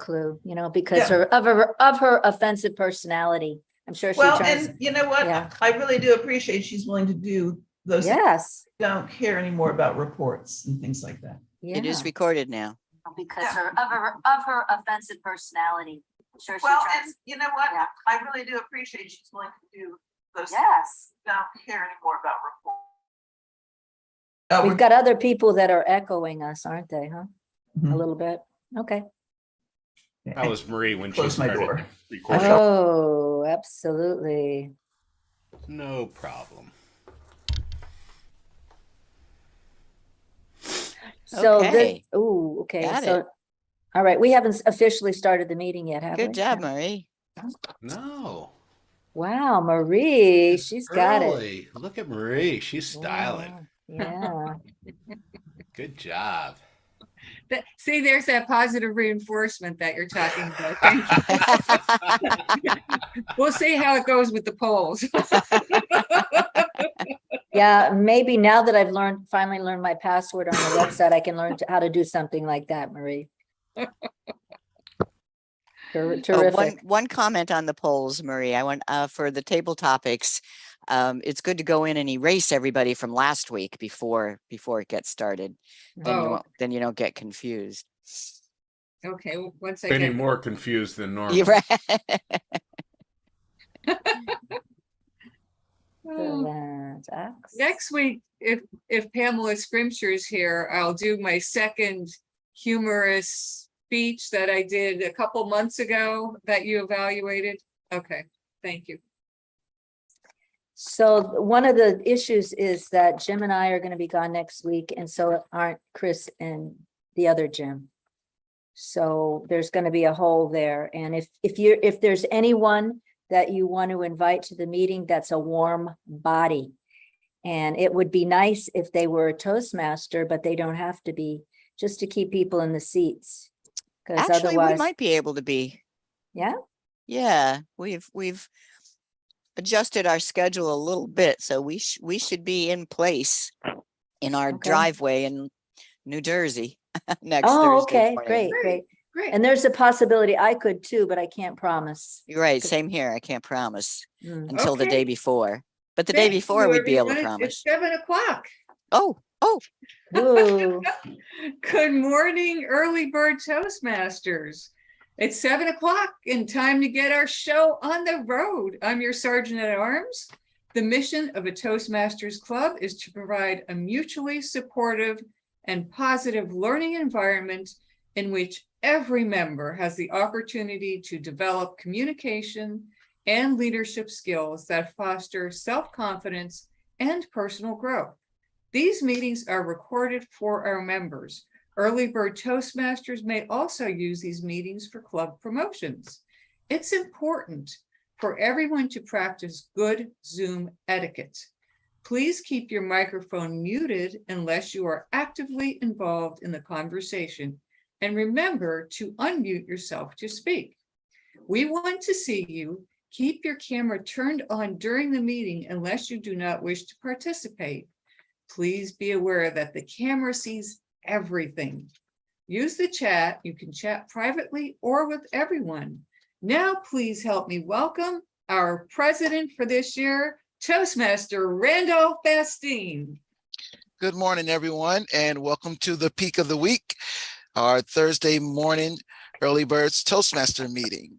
clue, you know, because of her offensive personality. I'm sure she Well, tries. and you know what? Yeah. I really do appreciate she's willing to do those. Yes. Don't care anymore about reports and things like that. Yeah. It is recorded now. Because of her offensive personality. I'm sure she Well, tries. and you know what? I really do appreciate she's willing to do those. Yes. Don't care anymore about reports. We've got other people that are echoing us, aren't they, huh? Mhm. A little bit. Okay. That was Marie when she Close my started door. recording. Oh, absolutely. No problem. So Okay. okay. Got So, it. all right, we haven't officially started the meeting yet, have we? Good job, Marie. No. Wow, Marie, she's got it. Early. Look at Marie. She's styling. Yeah. Good job. See, there's that positive reinforcement that you're talking about. Thank you. We'll see how it goes with the polls. Yeah, maybe now that I've finally learned my password on the website, I can learn how to do something like that, Marie. Terrific. One comment on the polls, Marie. I want for the table topics. It's good to go in and erase everybody from last week before it gets started. Then you don't get confused. Okay, well, once I Any get more confused than normal. You're right. So that's X. next week, if Pamela Scrimshire is here, I'll do my second humorous speech that I did a couple months ago that you evaluated. Okay, thank you. So one of the issues is that Jim and I are going to be gone next week, and so aren't Chris and the other Jim. So there's going to be a hole there. And if there's anyone that you want to invite to the meeting, that's a warm body. And it would be nice if they were a Toastmaster, but they don't have to be, just to keep people in the seats. Because Actually, otherwise, we might be able to be. yeah. Yeah, we've adjusted our schedule a little bit, so we should be in place in our Okay. driveway in New Jersey next Oh, Thursday okay, morning. great. Great. And there's a possibility I could too, but I can't promise. You're right. Same here. I can't promise until the Okay. day before. But the day Thank before, you, we'd be able to everyone. promise. It's 7 o'clock. Oh. Ooh. Good morning, Earlybird Toastmasters. It's 7 o'clock and time to get our show on the road. I'm your Sergeant at Arms. The mission of a Toastmasters Club is to provide a mutually supportive and positive learning environment in which every member has the opportunity to develop communication and leadership skills that foster self-confidence and personal growth. These meetings are recorded for our members. Earlybird Toastmasters may also use these meetings for club promotions. It's important for everyone to practice good Zoom etiquette. Please keep your microphone muted unless you are actively involved in the conversation, and remember to unmute yourself to speak. We want to see you. Keep your camera turned on during the meeting unless you do not wish to participate. Please be aware that the camera sees everything. Use the chat. You can chat privately or with everyone. Now, please help me welcome our president for this year, Toastmaster Randolph Bastine. Good morning, everyone, and welcome to the peak of the week, our Thursday morning Early Birds Toastmaster meeting.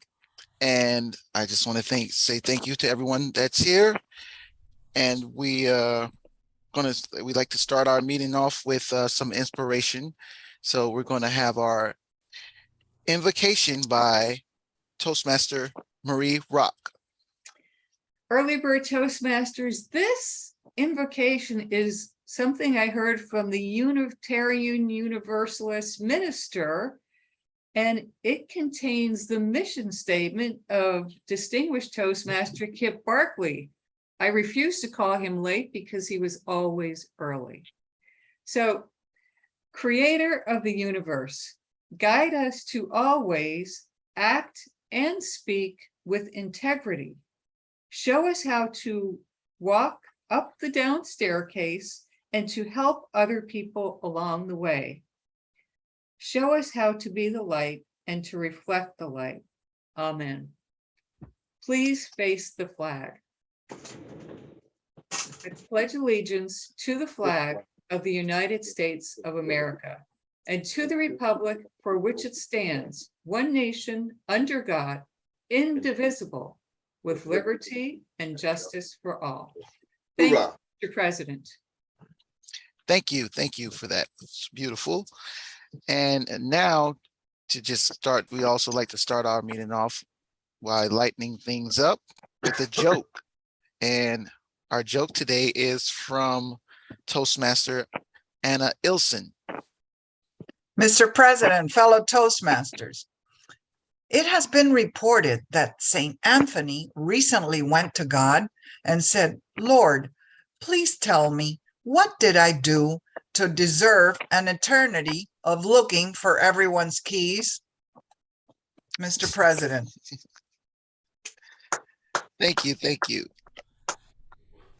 And I just want to say thank you to everyone that's here. And we'd like to start our meeting off with some inspiration. So we're going to have our invocation by Toastmaster Marie Rock. Earlybird Toastmasters, this invocation is something I heard from the Unitarian Universalist minister, and it contains the mission statement of distinguished Toastmaster Kip Barkley. I refuse to call him late because he was always early. So, Creator of the universe, guide us to always act and speak with integrity. Show us how to walk up the down staircase and to help other people along the way. Show us how to be the light and to reflect the light. Amen. Please face the flag. I pledge allegiance to the flag of the United States of America and to the republic for which it stands, one nation, under God, indivisible, with liberty and justice for all. Thank you, Mr. President. Thank you. Thank you for that. It's beautiful. And now to just start, we also like to start our meeting off by lightening things up with a joke. And our joke today is from Toastmaster Anna Ilson. Mr. President, fellow Toastmasters, it has been reported that St. Anthony recently went to God and said, Lord, please tell me, what did I do to deserve an eternity of looking for everyone's keys? Mr. President. Thank you. Thank you.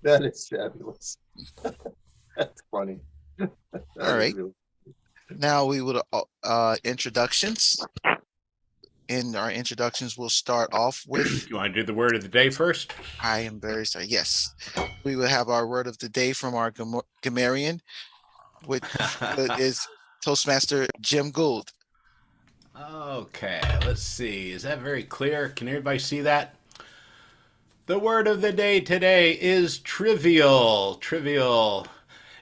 That is fabulous. That's funny. All right. Now we will introductions. In our introductions, we'll start off with, You want to do the word of the day first? I am very sorry. Yes, we will have our word of the day from our grammarian, which is Toastmaster Jim Gould. Okay, let's see. Is that very clear? Can everybody see that? The word of the day today is trivial. Trivial.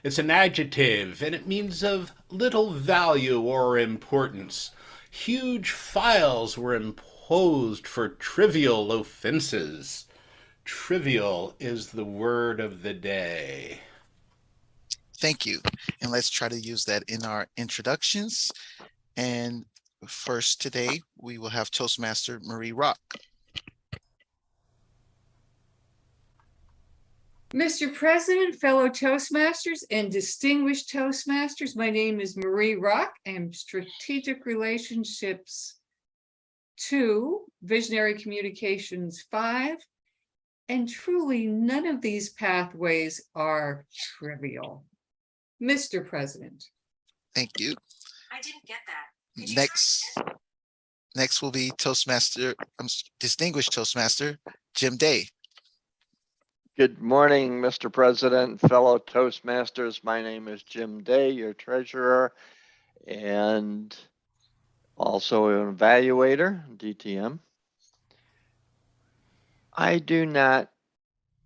It's an adjective, and it means of little value or importance. Huge files were imposed for trivial offenses. Trivial is the word of the day. Thank you. And let's try to use that in our introductions. And first today, we will have Toastmaster Marie Rock. Mr. President, fellow Toastmasters and distinguished Toastmasters, my name is Marie Rock. I'm Strategic Relationships 2, Visionary Communications 5, and truly none of these pathways are trivial. Mr. President. Thank you. I didn't get that. Next will be distinguished Toastmaster Jim Day. Good morning, Mr. President, fellow Toastmasters. My name is Jim Day, your treasurer, and also an evaluator, DTM. I do not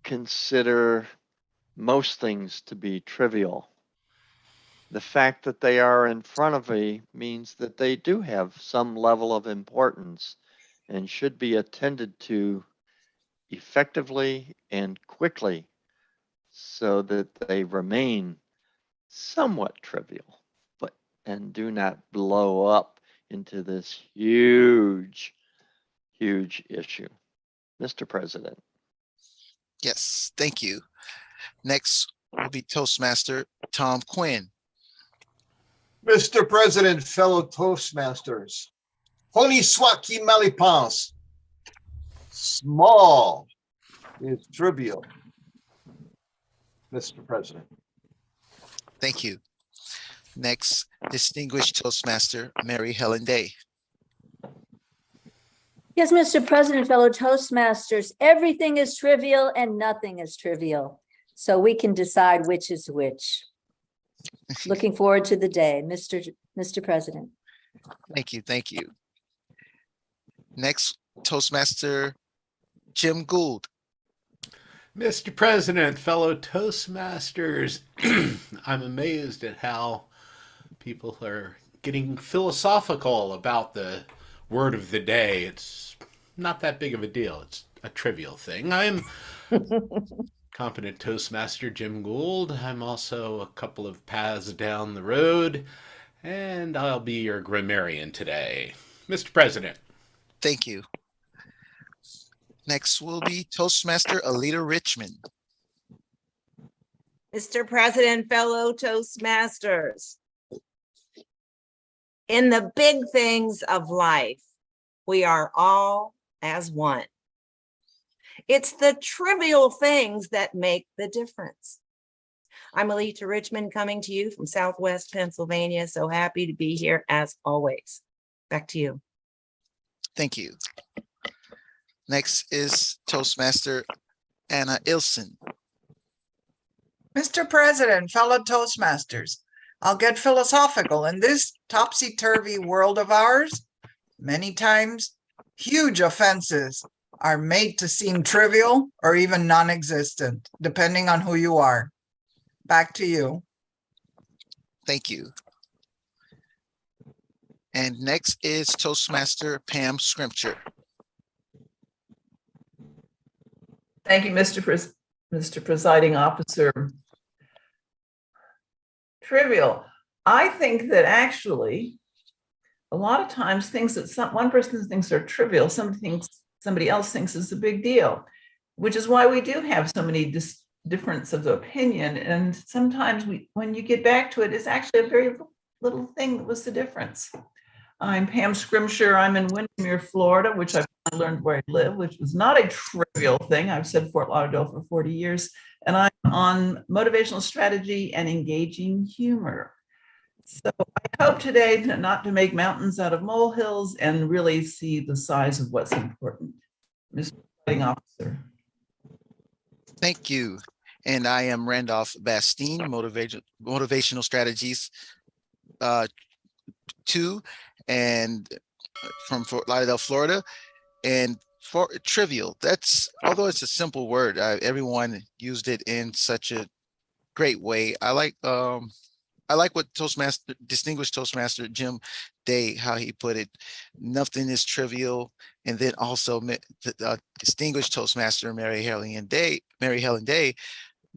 consider most things to be trivial. The fact that they are in front of me means that they do have some level of importance and should be attended to effectively and quickly so that they remain somewhat trivial, and do not blow up into this huge issue. Mr. President. Yes, thank you. Next will be Toastmaster Tom Quinn. Mr. President, fellow Toastmasters, Honi soit qui mal y pense. Small is trivial. Mr. President. Thank you. Next, distinguished Toastmaster Mary Helen Day. Yes, Mr. President, fellow Toastmasters, everything is trivial and nothing is trivial. So we can decide which is which. Looking forward to the day, Mr. President. Thank you. Thank you. Next, Toastmaster Jim Gould. Mr. President, fellow Toastmasters, I'm amazed at how people are getting philosophical about the word of the day. It's not that big of a deal. It's a trivial thing. I'm competent Toastmaster Jim Gould. I'm also a couple of paths down the road, and I'll be your grammarian today. Mr. President. Thank you. Next will be Toastmaster Alita Richmond. Mr. President, fellow Toastmasters. In the big things of life, we are all as one. It's the trivial things that make the difference. I'm Alita Richmond coming to you from Southwest Pennsylvania. So happy to be here as always. Back to you. Thank you. Next is Toastmaster Anna Ilson. Mr. President, fellow Toastmasters, I'll get philosophical. In this topsy-turvy world of ours, many times huge offenses are made to seem trivial or even non-existent, depending on who you are. Back to you. Thank you. And next is Toastmaster Pam Scripture. Thank you, Mr. Presiding Officer. Trivial. I think that actually, a lot of times things that one person thinks are trivial, somebody else thinks is a big deal, which is why we do have so many difference of opinion. And sometimes when you get back to it, it's actually a very little thing that was the difference. I'm Pam Scrimshire. I'm in Windermere, Florida, which I've learned where I live, which was not a trivial thing. I've said Fort Lauderdale for 40 years, and I'm on motivational strategy and engaging humor. So I hope today not to make mountains out of molehills and really see the size of what's important. Mr. Presiding Officer. Thank you. And I am Randolph Bastine, Motivational Strategies 2, and from Fort Lauderdale, Florida. And for trivial, although it's a simple word, everyone used it in such a great way. I like what distinguished Toastmaster Jim Day, how he put it. Nothing is trivial. And then also distinguished Toastmaster Mary Helen Day,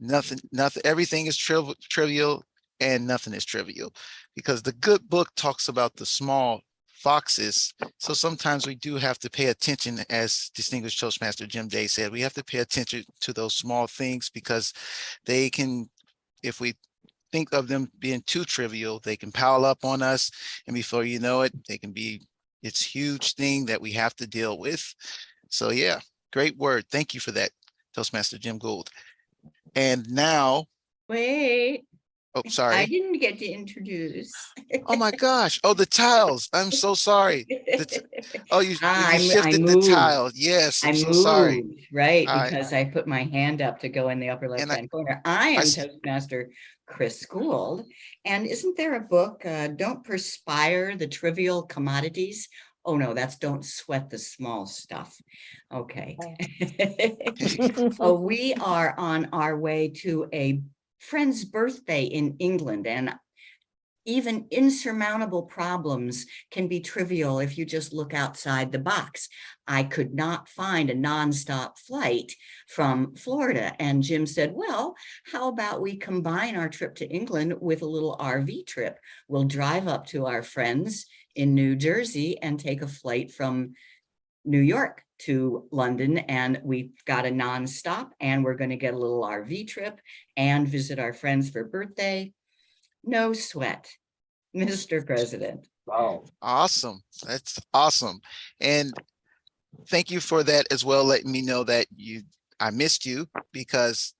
nothing, everything is trivial and nothing is trivial, because the good book talks about the small foxes. So sometimes we do have to pay attention, as distinguished Toastmaster Jim Day said, we have to pay attention to those small things, because they can, if we think of them being too trivial, they can pile up on us, and before you know it, they can be it's huge thing that we have to deal with. So yeah, great word. Thank you for that, Toastmaster Jim Gould. And now, Wait, oh, I sorry. didn't get to introduce. Oh my gosh. Oh, the tiles. I'm so sorry. Oh, you I shifted the moved. tile. Yes, I'm I so moved, sorry. right, I- because I put my hand up to go in the upper And left-hand corner. I am s- Toastmaster Chris Gould. And isn't there a book, Don't Perspire the Trivial Commodities? Oh no, that's Don't Sweat the Small Stuff. Okay. Oh, we are on our way to a friend's birthday in England, and even insurmountable problems can be trivial if you just look outside the box. I could not find a nonstop flight from Florida. And Jim said, well, how about we combine our trip to England with a little RV trip? We'll drive up to our friends in New Jersey and take a flight from New York to London, and we've got a nonstop, and we're going to get a little RV trip and visit our friends for birthday. No sweat, Mr. President. Wow. Awesome. That's awesome. And thank you for that as well, letting me know that I missed you, because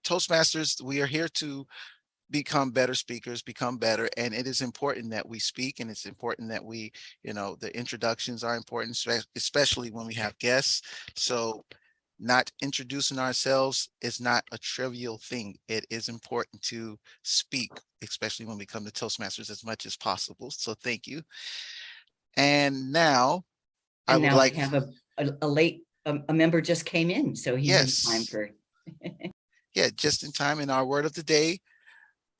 Toastmasters, we are here to become better speakers, become better. And it is important that we speak, and it's important that we, the introductions are important, especially when we have guests. So not introducing ourselves is not a trivial thing. It is important to speak, especially when we come to Toastmasters, as much as possible. So thank you. And now I would like we have a late a member just came in, so he's in time for. Yeah, just in time. And our word of the day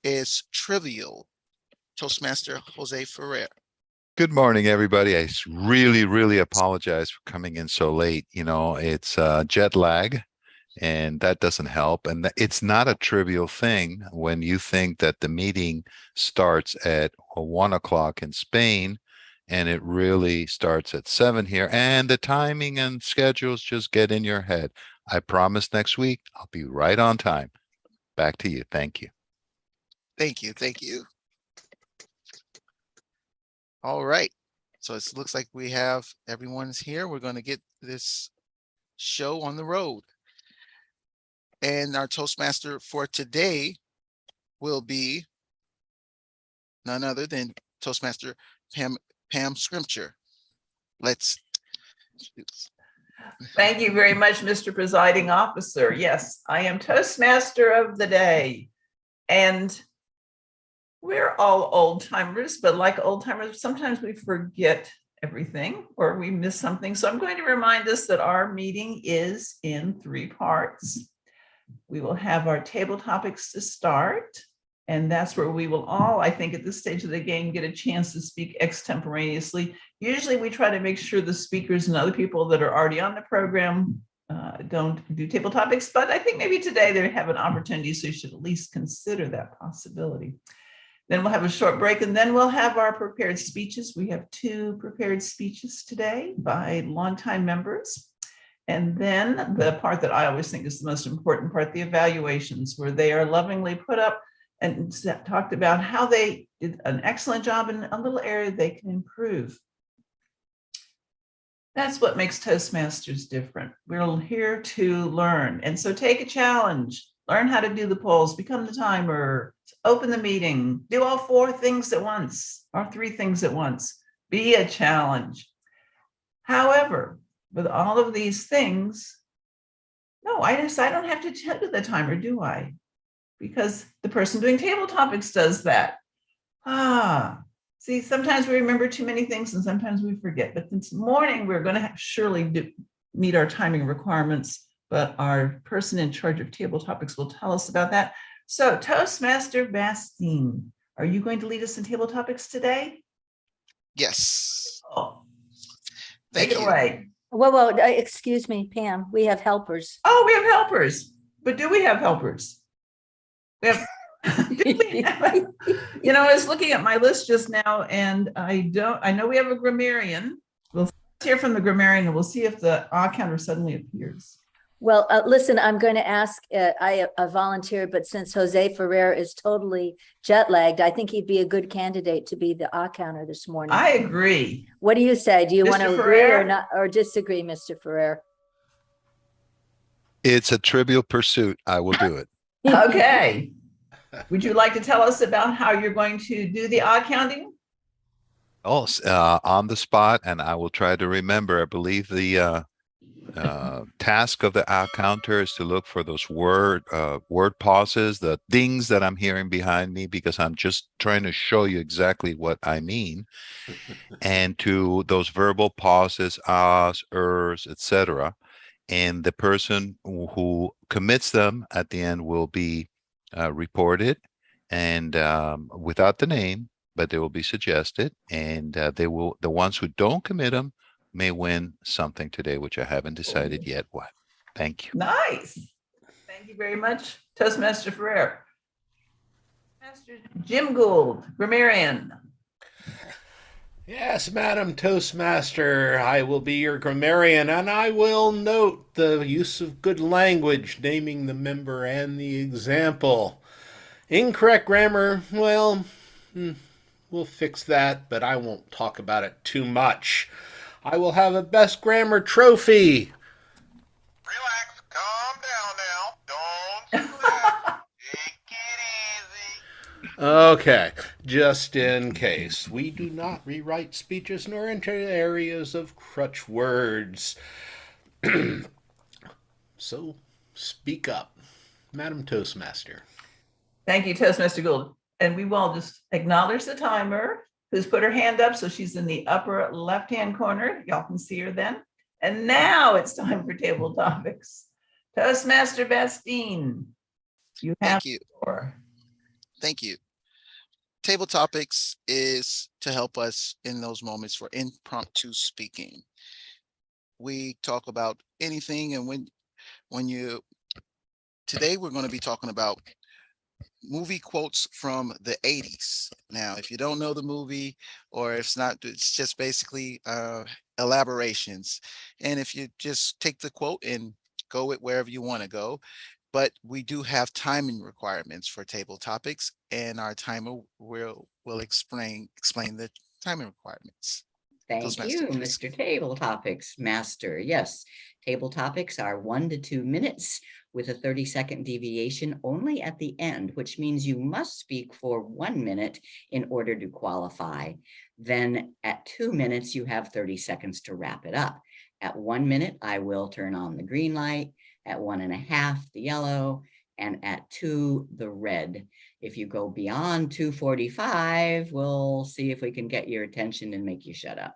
is trivial. Toastmaster Jose Ferrer. Good morning, everybody. I really apologize for coming in so late. It's jet lag, and that doesn't help. And it's not a trivial thing when you think that the meeting starts at 1 o'clock in Spain, and it really starts at 7 here. And the timing and schedules just get in your head. I promise next week I'll be right on time. Back to you. Thank you. Thank you. Thank you. All right. So it looks like we have everyone's here. We're going to get this show on the road. And our Toastmaster for today will be none other than Toastmaster Pam Scripture. let's. Thank you very much, Mr. Presiding Officer. Yes, I am Toastmaster of the day. And we're all old timers, but like old timers, sometimes we forget everything or we miss something. So I'm going to remind us that our meeting is in 3 parts. We will have our table topics to start. And that's where we will all, I think, at this stage of the game, get a chance to speak extemporaneously. Usually we try to make sure the speakers and other people that are already on the program don't do table topics, but I think maybe today they have an opportunity, so you should at least consider that possibility. Then we'll have a short break, and then we'll have our prepared speeches. We have 2 prepared speeches today by longtime members. And then the part that I always think is the most important part, the evaluations, where they are lovingly put up and talked about how they did an excellent job in a little area they can improve. That's what makes Toastmasters different. We're here to learn. And so take a challenge, learn how to do the polls, become the timer, open the meeting, do all 4 things at once or 3 things at once, be a challenge. However, with all of these things, no, I don't have to tell you the timer, do I? Because the person doing table topics does that. See, sometimes we remember too many things and sometimes we forget. But this morning, we're going to surely meet our timing requirements, but our person in charge of table topics will tell us about that. So Toastmaster Bastine, are you going to lead us in table topics today? Yes. Oh, Thank take it you. away. Well, excuse me, Pam, we have helpers. Oh, we have helpers, but do we have helpers? We have, you know, I was looking at my list just now and I know we have a grammarian. We'll hear from the grammarian and we'll see if the counter suddenly appears. Well, listen, I'm going to ask, I volunteered, but since Jose Ferrer is totally jet lagged, I think he'd be a good candidate to be the counter this morning. I agree. What do you say? Do you want to Mr. agree or Ferrer? not, or disagree, Mr. Ferrer? It's a trivial pursuit. I will do it. Okay. Would you like to tell us about how you're going to do the odd counting? Oh, on the spot, and I will try to remember. I believe the task of the counter is to look for those word pauses, the dings that I'm hearing behind me, because I'm just trying to show you exactly what I mean, and to those verbal pauses, ahs, ers, etc. And the person who commits them at the end will be reported, and without the name, but they will be suggested, and the ones who don't commit them may win something today, which I haven't decided yet what. Thank you. Nice. Thank you very much, Toastmaster Ferrer. Master Jim Gould, grammarian. Yes, Madam Toastmaster, I will be your grammarian, and I will note the use of good language, naming the member and the example. Incorrect grammar, well, we'll fix that, but I won't talk about it too much. I will have a best grammar trophy. Relax, calm down now. Don't do that. Take it easy. Okay, just in case. We do not rewrite speeches nor enter areas of crutch words. So, speak up, Madam Toastmaster. Thank you, Toastmaster Gould. And we will just acknowledge the timer who's put her hand up. So she's in the upper left-hand corner. Y'all can see her then. And now it's time for table topics. Toastmaster Bastine, you have the floor. Thank you. Table topics is to help us in those moments for impromptu speaking. We talk about anything, and today we're going to be talking about movie quotes from the 80s. Now, if you don't know the movie, or if it's not, it's just basically elaborations. And if you just take the quote and go it wherever you want to go. But we do have timing requirements for table topics, and our timer will explain the timing requirements. Thank you, Mr. Table Topics Master. Yes, table topics are 1 to 2 minutes. with a 30-second deviation only at the end, which means you must speak for 1 minute in order to qualify. Then at 2 minutes, you have 30 seconds to wrap it up. At 1 minute, I will turn on the green light, at 1.5, the yellow, and at 2, the red. If you go beyond 2:45, we'll see if we can get your attention and make you shut up.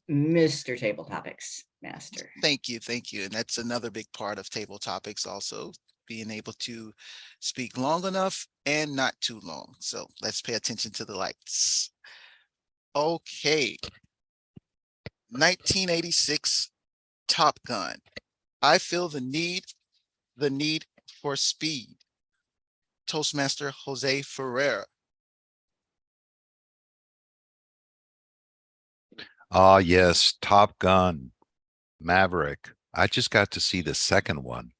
Mr. Table Topics Master. Thank you, and that's another big part of table topics, also being able to speak long enough and not too long. So let's pay attention to the lights. Okay, 1986 Top Gun. I feel the need for speed. Toastmaster Jose Ferreira. Ah, yes, Top Gun, Maverick. I just got to see the second one.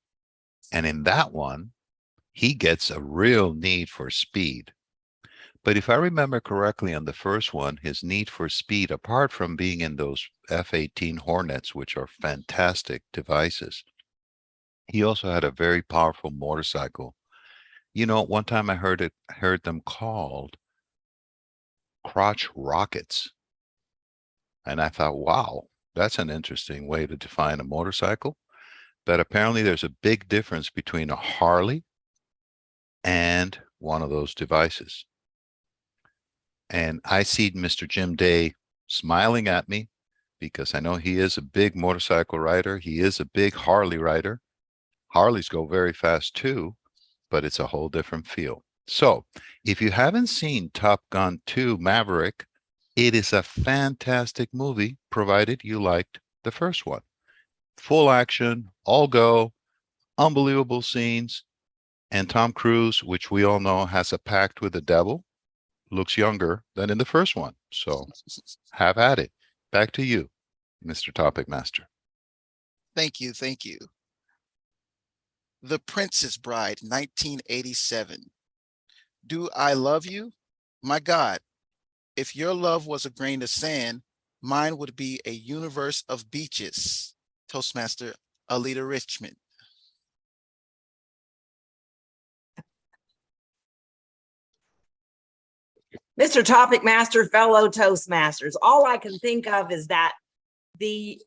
And in that one, he gets a real need for speed. But if I remember correctly on the first one, his need for speed, apart from being in those F-18 Hornets, which are fantastic devices, he also had a very powerful motorcycle. You know, one time I heard them called crotch rockets. And I thought, wow, that's an interesting way to define a motorcycle. But apparently there's a big difference between a Harley and one of those devices. And I see Mr. Jim Day smiling at me because I know he is a big motorcycle rider. He is a big Harley rider. Harleys go very fast too, but it's a whole different feel. So if you haven't seen Top Gun 2 Maverick, it is a fantastic movie, provided you liked the first one. Full action, all go, unbelievable scenes, and Tom Cruise, which we all know has a pact with the devil, looks younger than in the first one. So have at it. Back to you, Mr. Topic Master. Thank you. The Princess Bride, 1987. Do I love you? My God, if your love was a grain of sand, mine would be a universe of beaches. Toastmaster Alita Richmond. Mr. Topic Master, fellow Toastmasters, all I can think of is that the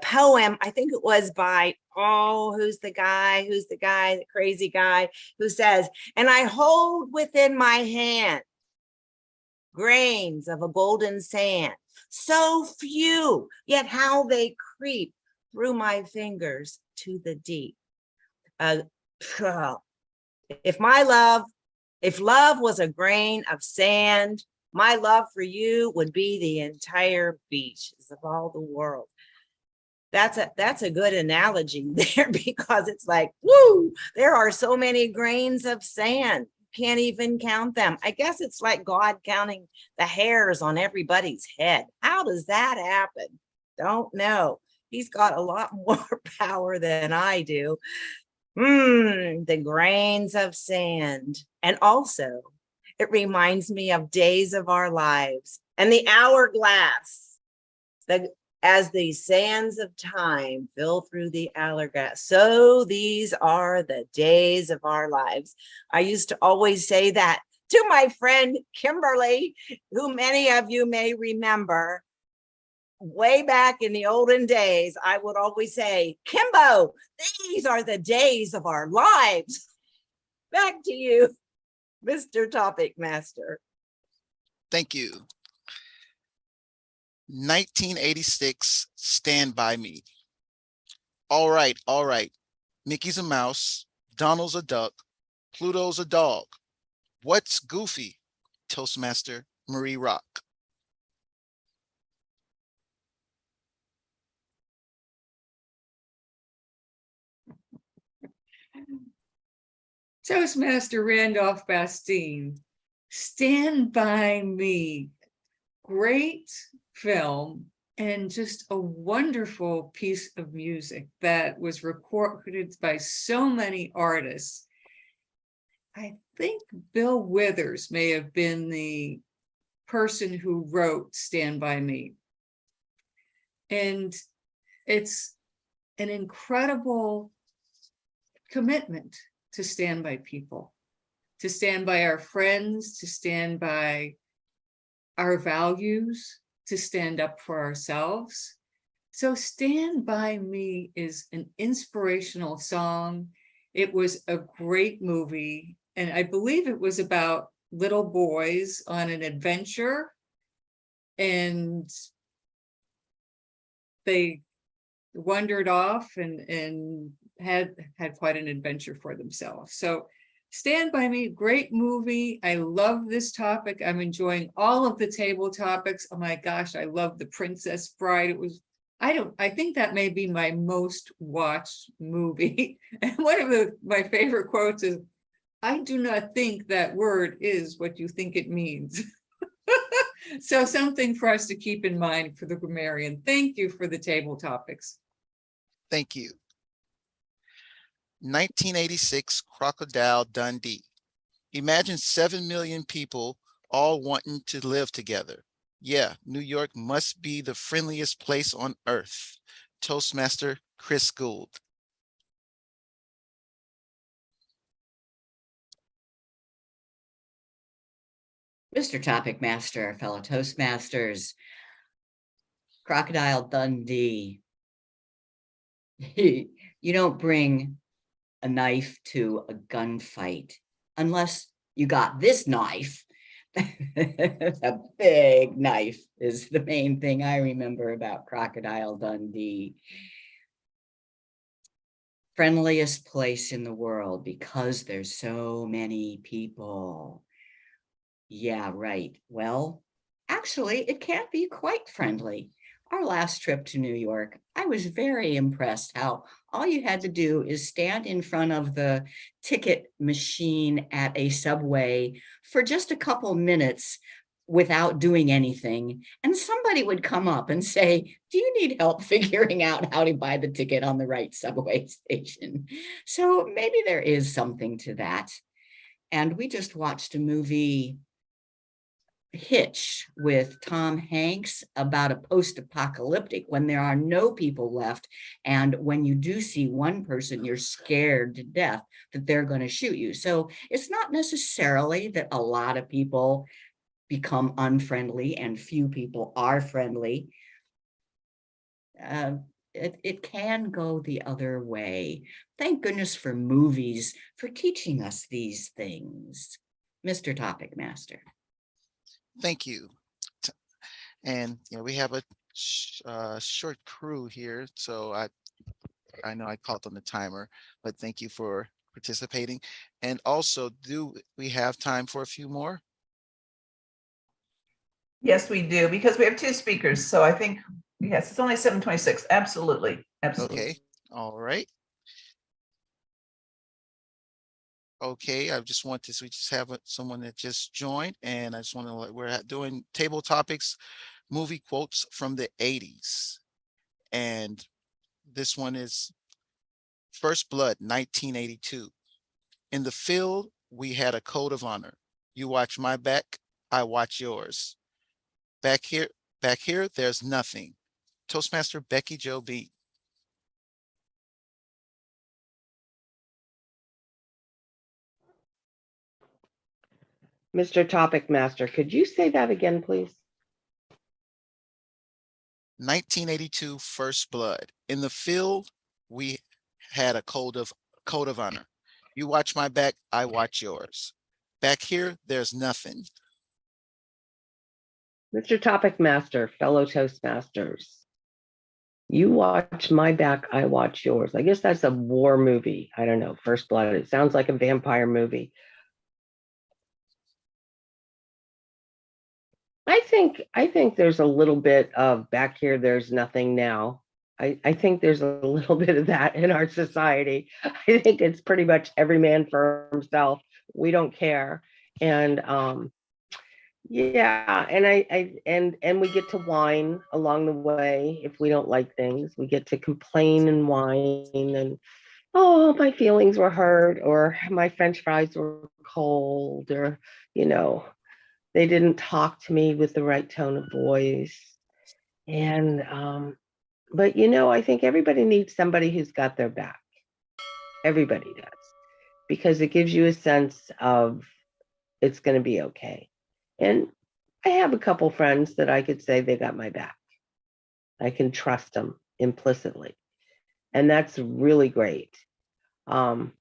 poem, I think it was by, who's the guy, the crazy guy who says, and I hold within my hand grains of a golden sand, so few, yet how they creep through my fingers to the deep. If love was a grain of sand, my love for you would be the entire beaches of all the world. That's a good analogy there, because it's like, woo, there are so many grains of sand. Can't even count them. I guess it's like God counting the hairs on everybody's head. How does that happen? Don't know. He's got a lot more power than I do. The grains of sand. And also, it reminds me of days of our lives and the hourglass. As the sands of time fill through the hourglass, so these are the days of our lives. I used to always say that to my friend Kimberly, who many of you may remember. Way back in the olden days, I would always say, Kimbo, these are the days of our lives. Back to you, Mr. Topic Master. Thank you. 1986, Stand By Me. All right. Mickey's a mouse, Donald's a duck, Pluto's a dog. What's Goofy? Toastmaster Marie Rock. Toastmaster Randolph Bastine, Stand By Me. Great film and just a wonderful piece of music that was recorded by so many artists. I think Bill Withers may have been the person who wrote Stand By Me. And it's an incredible commitment to stand by people, to stand by our friends, to stand by our values, to stand up for ourselves. So Stand By Me is an inspirational song. It was a great movie, and I believe it was about little boys on an adventure, and they wandered off and had quite an adventure for themselves. So Stand By Me, great movie. I love this topic. I'm enjoying all of the table topics. Oh my gosh, I love The Princess Bride. It was, I think that may be my most watched movie. And one of my favorite quotes is, I do not think that word is what you think it means. So something for us to keep in mind for the grammarian. Thank you for the table topics. Thank you. 1986 Crocodile Dundee. Imagine 7 million people all wanting to live together. Yeah, New York must be the friendliest place on earth. Toastmaster Chris Gould. Mr. Topic Master, fellow Toastmasters, Crocodile Dundee. You don't bring a knife to a gunfight unless you got this knife. A big knife is the main thing I remember about Crocodile Dundee. Friendliest place in the world because there's so many people. Yeah, right. Well, actually, it can be quite friendly. Our last trip to New York, I was very impressed how all you had to do is stand in front of the ticket machine at a subway for just a couple minutes without doing anything. And somebody would come up and say, do you need help figuring out how to buy the ticket on the right subway station? So maybe there is something to that. And we just watched a movie, Hitch, with Tom Hanks, about a post-apocalyptic when there are no people left, and when you do see one person, you're scared to death that they're going to shoot you. So it's not necessarily that a lot of people become unfriendly and few people are friendly. It can go the other way. Thank goodness for movies for teaching us these things. Mr. Topic Master. Thank you. And we have a short crew here, so I know I called on the timer, but thank you for participating. And also, do we have time for a few more? Yes, we do, because we have two speakers. So I think, yes, it's only 7:26. Absolutely. Absolutely. Okay. All right. Okay, I just want this. We just have someone that just joined, and I just want to. We're doing table topics, movie quotes from the 80s, and this one is First Blood, 1982. In the field, we had a code of honor. You watch my back, I watch yours. Back here, there's nothing. Toastmaster Becky Jo B. Mr. Topic Master, could you say that again, please? 1982 First Blood. In the field, we had a code of honor. You watch my back, I watch yours. Back here, there's nothing. Mr. Topic Master, fellow Toastmasters, you watch my back, I watch yours. I guess that's a war movie. I don't know, First Blood. It sounds like a vampire movie. I think there's a little bit of back here, there's nothing now. I think there's a little bit of that in our society. I think it's pretty much every man for himself. We don't care. And yeah, and we get to whine along the way if we don't like things. We get to complain and whine and, oh, my feelings were hurt, or my French fries were cold, or they didn't talk to me with the right tone of voice. And but I think everybody needs somebody who's got their back. Everybody does, because it gives you a sense of it's going to be okay. And I have a couple friends that I could say they got my back. I can trust them implicitly. And that's really great. I'd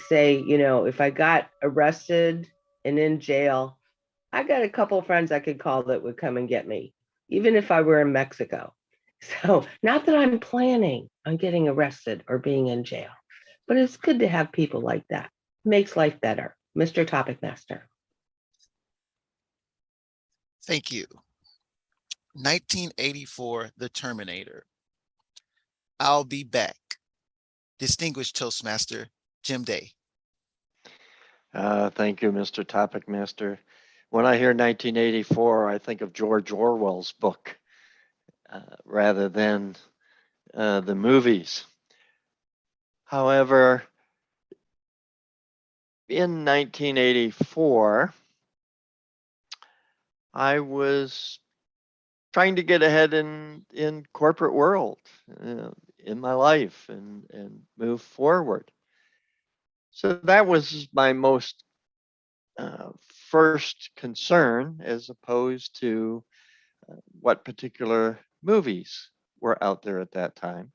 say, you know, if I got arrested and in jail, I got a couple of friends I could call that would come and get me, even if I were in Mexico. So not that I'm planning on getting arrested or being in jail, but it's good to have people like that. Makes life better. Mr. Topic Master. Thank you. 1984, The Terminator. I'll be back. Distinguished Toastmaster, Jim Day. Thank you, Mr. Topic Master. When I hear 1984, I think of George Orwell's book rather than the movies. However, in 1984, I was trying to get ahead in corporate world in my life and move forward. So that was my most first concern, as opposed to what particular movies were out there at that time.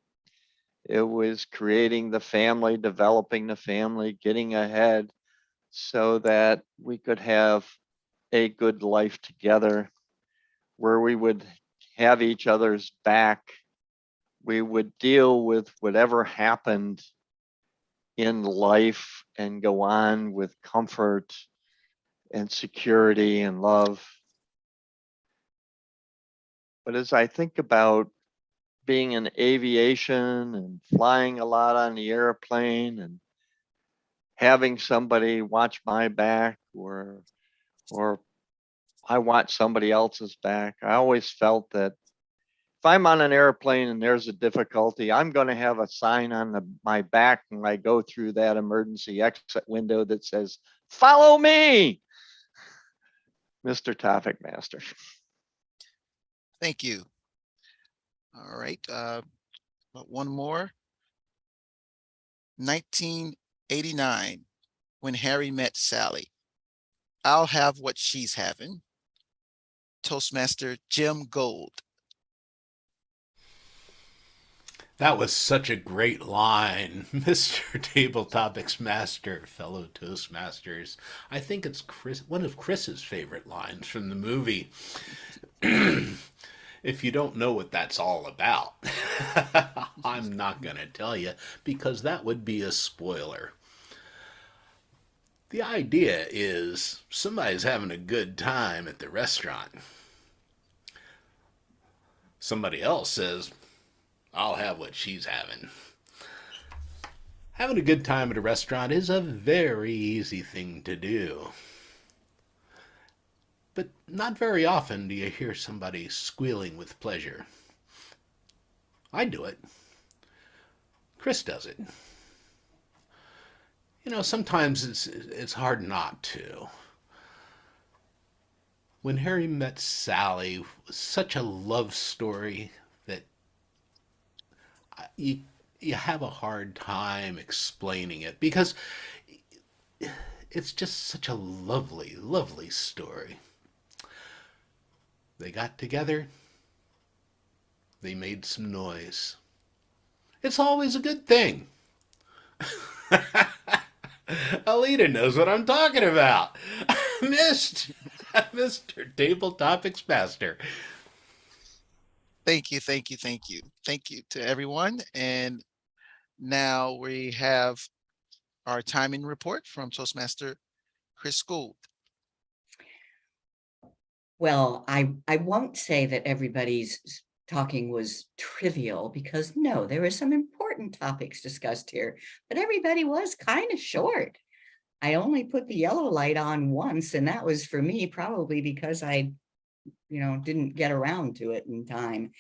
It was creating the family, developing the family, getting ahead so that we could have a good life together where we would have each other's back. We would deal with whatever happened in life and go on with comfort and security and love. But as I think about being in aviation and flying a lot on the airplane and having somebody watch my back or I watch somebody else's back, I always felt that if I'm on an airplane and there's a difficulty, I'm going to have a sign on my back when I go through that emergency exit window that says, "Follow me." Mr. Topic Master. Thank you. All right. One more. 1989, When Harry Met Sally. I'll have what she's having. Toastmaster Jim Gold. That was such a great line, Mr. Table Topics Master, fellow Toastmasters. I think it's one of Chris's favorite lines from the movie. If you don't know what that's all about, I'm not going to tell you because that would be a spoiler. The idea is somebody's having a good time at the restaurant. Somebody else says, "I'll have what she's having." Having a good time at a restaurant is a very easy thing to do. But not very often do you hear somebody squealing with pleasure. I do it. Chris does it. You know, sometimes it's hard not to. When Harry Met Sally was such a love story that you have a hard time explaining it because it's just such a lovely, lovely story. They got together. They made some noise. It's always a good thing. Alita knows what I'm talking about. Mr. Table Topics Master. Thank you, thank you, thank you. Thank you to everyone. And now we have our timing report from Toastmaster Chris Gould. Well, I won't say that everybody's talking was trivial because no, there were some important topics discussed here, but everybody was kind of short. I only put the yellow light on once, and that was for me probably because I, didn't get around to it in time.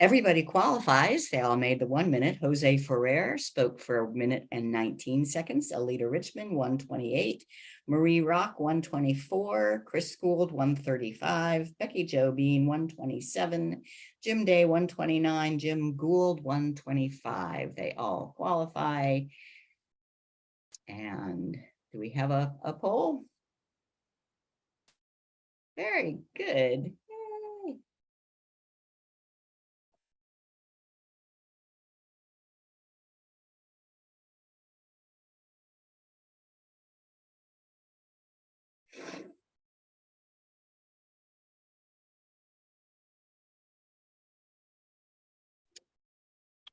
Everybody qualifies. They all made the 1 minute. Jose Ferrer spoke for 1 minute and 19 seconds. Alita Richmond, 128. Marie Rock, 124. Chris Gould, 135. Becky Jo Bean, 127. Jim Day, 129. Jim Gould, 125. They all qualify. And do we have a poll? Very good. Yay.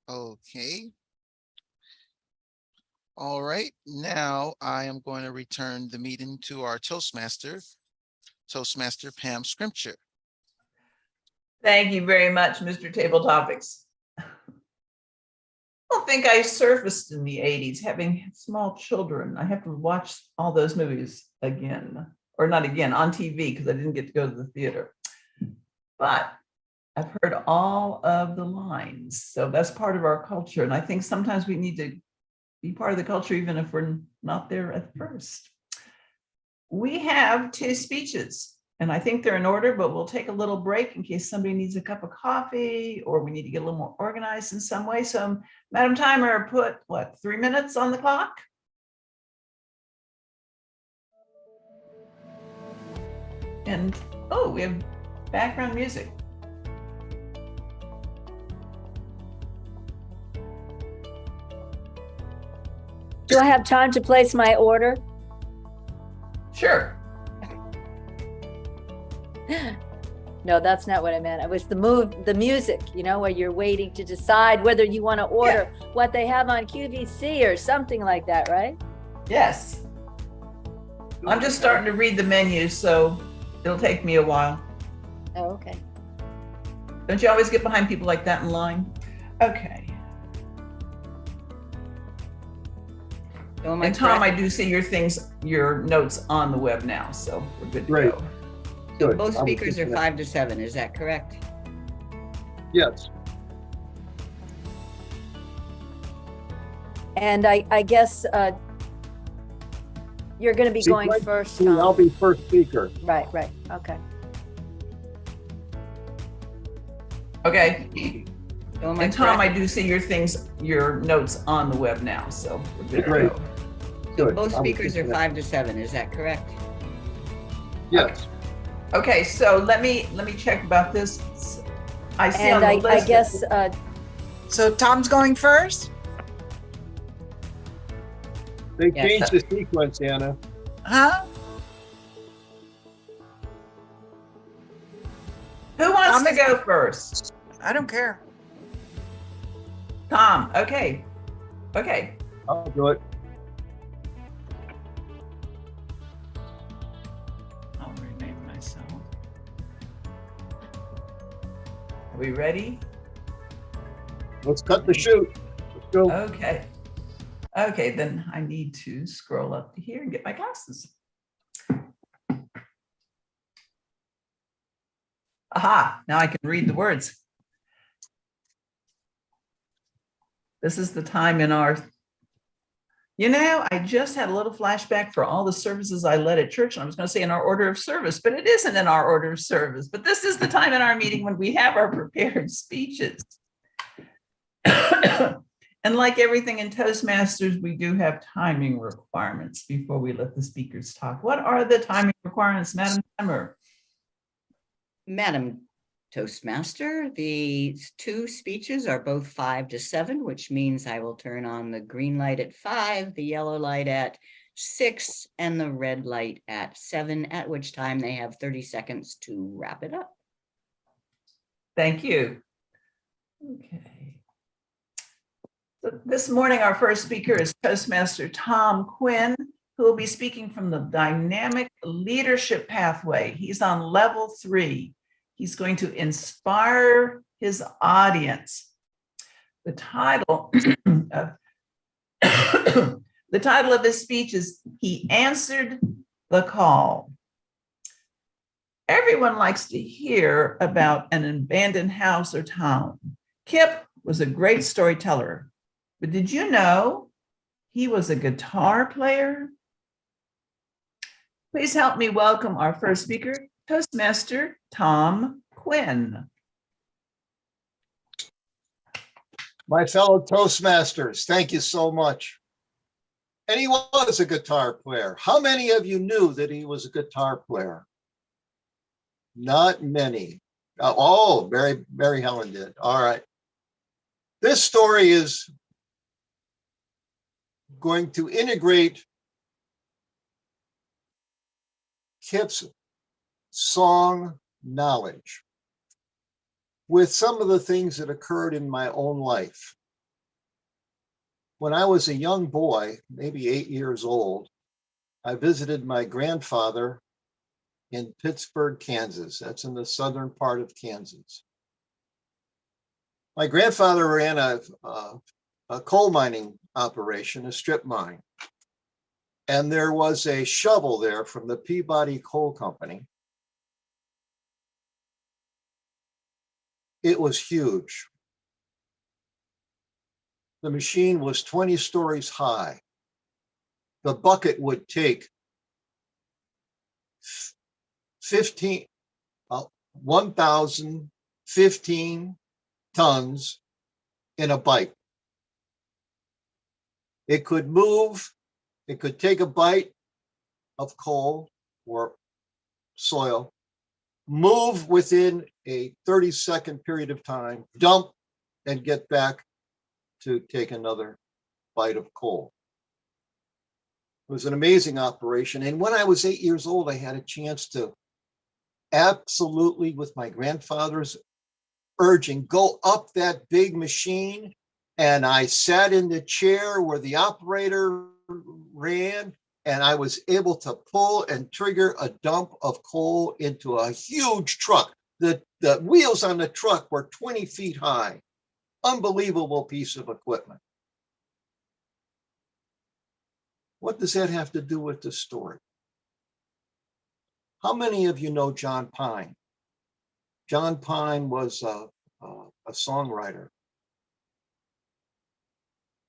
Okay. All right, now I am going to return the meeting to our Toastmaster Pam Scrimshire. Thank you very much, Mr. Table Topics. I don't think I surfaced in the 80s having small children. I have to watch all those movies again, or not again, on TV, because I didn't get to go to the theater. But I've heard all of the lines. So that's part of our culture. And I think sometimes we need to be part of the culture, even if we're not there at first. We have 2 speeches, and I think they're in order, but we'll take a little break in case somebody needs a cup of coffee or we need to get a little more organized in some way. So Madam Timer, put what, 3 minutes on the clock? And, oh, we have background music. Do I have time to place my order? Sure. No, that's not what I meant. It was the music, you know, where you're waiting to decide whether you want to order what they have on QVC or something like that, right? Yes. I'm just starting to read the menu, so it'll take me a while. Oh, okay. Don't you always get behind people like that in line? Okay. And Tom, I do see your notes on the web now, so we're good to go. So both speakers are 5 to 7, is that correct? Yes. And I guess you're going to be going first, Tom. I'll be first speaker. Right, okay. Okay. And Tom, I do see your notes on the web now, so we're good to go. So both speakers are 5 to 7, is that correct? Yes. Okay, so let me check about this. I see on the list. I guess. So Tom's going first? They changed the sequence, Anna. Huh? Who wants to go first? I don't care. Tom, okay. I'll do it. I'll rename myself. Are we ready? Let's cut the shoot. Let's go. Okay, then I need to scroll up to here and get my glasses. Aha, now I can read the words. This is the time in our, I just had a little flashback for all the services I led at church, and I was going to say in our order of service, but it isn't in our order of service. But this is the time in our meeting when we have our prepared speeches. And like everything in Toastmasters, we do have timing requirements before we let the speakers talk. What are the timing requirements, Madam Timer? Madam Toastmaster, the 2 speeches are both 5 to 7, which means I will turn on the green light at 5, the yellow light at 6, and the red light at 7, at which time they have 30 seconds to wrap it up. Thank you. Okay. So this morning, our first speaker is Toastmaster Tom Quinn, who will be speaking from the Dynamic Leadership Pathway. He's on level 3. He's going to inspire his audience. The title of his speech is "He Answered the Call." Everyone likes to hear about an abandoned house or town. Kip was a great storyteller, but did you know he was a guitar player? Please help me welcome our first speaker, Toastmaster Tom Quinn. My fellow Toastmasters, thank you so much. And he was a guitar player. How many of you knew that he was a guitar player? Not many. Oh, Mary Helen did. All right. This story is going to integrate Kip's song knowledge with some of the things that occurred in my own life. When I was a young boy, maybe 8 years old, I visited my grandfather in Pittsburgh, Kansas. That's in the southern part of Kansas. My grandfather ran a coal mining operation, a strip mine. And there was a shovel there from the Peabody Coal Company. It was huge. The machine was 20 stories high. The bucket would take 1,015 tons in a bite. It could move, it could take a bite of coal or soil, move within a 30-second period of time, dump, and get back to take another bite of coal. It was an amazing operation. And when I was 8 years old, I had a chance to absolutely, with my grandfather's urging, go up that big machine. And I sat in the chair where the operator ran, and I was able to pull and trigger a dump of coal into a huge truck. The wheels on the truck were 20 feet high. Unbelievable piece of equipment. What does that have to do with the story? How many of you know John Pine? John Pine was a songwriter.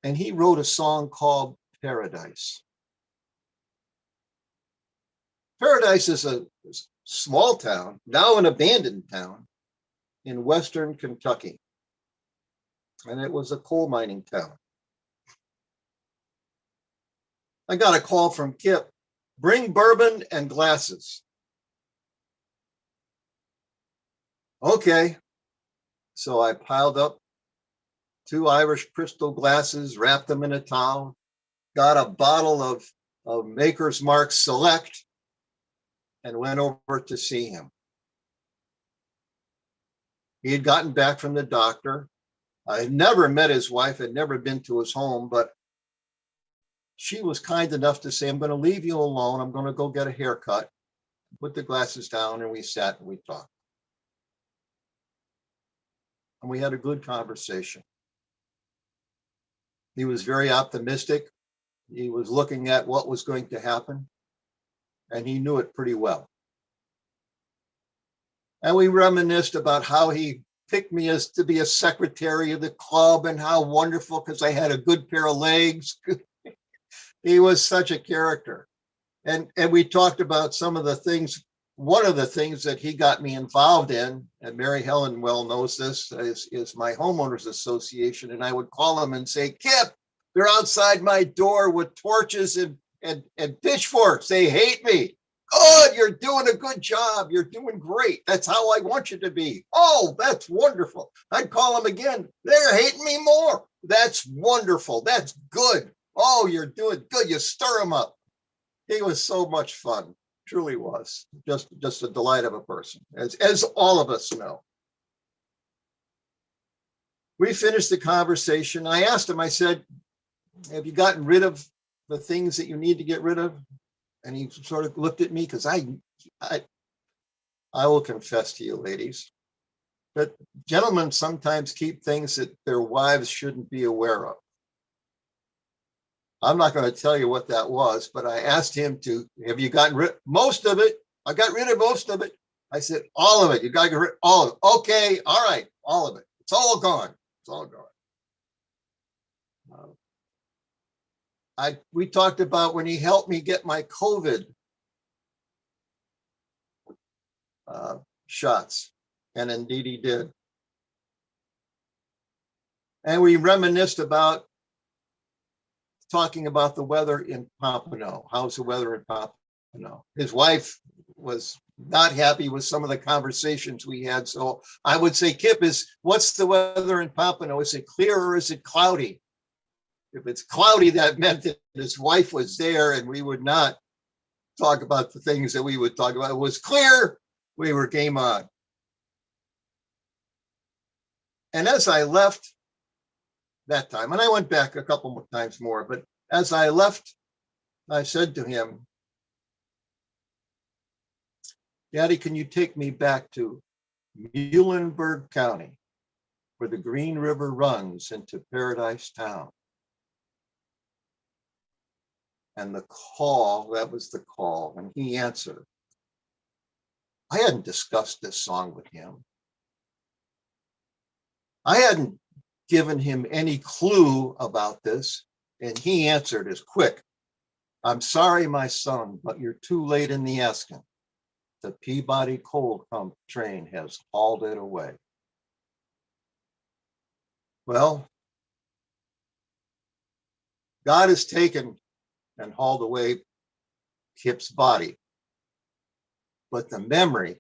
And he wrote a song called Paradise. Paradise is a small town, now an abandoned town in western Kentucky. And it was a coal mining town. I got a call from Kip, bring bourbon and glasses. Okay. So I piled up 2 Irish crystal glasses, wrapped them in a towel, got a bottle of Maker's Mark Select, and went over to see him. He had gotten back from the doctor. I had never met his wife, had never been to his home, but she was kind enough to say, I'm going to leave you alone. I'm going to go get a haircut. Put the glasses down, and we sat and we talked. And we had a good conversation. He was very optimistic. He was looking at what was going to happen, and he knew it pretty well. And we reminisced about how he picked me as to be a secretary of the club and how wonderful, because I had a good pair of legs. He was such a character. And we talked about some of the things. One of the things that he got me involved in, and Mary Helen well knows this, is my homeowners association. And I would call him and say, Kip, they're outside my door with torches and pitchforks. They hate me. Good, you're doing a good job. You're doing great. That's how I want you to be. Oh, that's wonderful. I'd call him again. They're hating me more. That's wonderful. That's good. Oh, you're doing good. You stir him up. He was so much fun. Truly was. Just a delight of a person, as all of us know. We finished the conversation. I asked him, I said, have you gotten rid of the things that you need to get rid of? And he sort of looked at me, because I will confess to you, ladies, that gentlemen sometimes keep things that their wives shouldn't be aware of. I'm not going to tell you what that was, but I asked him to, have you gotten rid of most of it? I got rid of most of it. I said, all of it. You got to get rid all of it. Okay, all right, all of it. It's all gone. It's all gone. We talked about when he helped me get my COVID shots, and indeed he did. And we reminisced about talking about the weather in Pompano. How's the weather in Pompano? His wife was not happy with some of the conversations we had. So I would say, Kip, what's the weather in Pompano? Is it clear or is it cloudy? If it's cloudy, that meant that his wife was there and we would not talk about the things that we would talk about. It was clear, we were game on. And as I left that time, and I went back a couple more times more, but as I left, I said to him, Daddy, can you take me back to Muhlenberg County, where the Green River runs into Paradise Town? And the call, that was the call, and he answered. I hadn't discussed this song with him. I hadn't given him any clue about this, and he answered as quick. I'm sorry, my son, but you're too late in the asking. The Peabody coal pump train has hauled it away. Well, God has taken and hauled away Kip's body, but the memory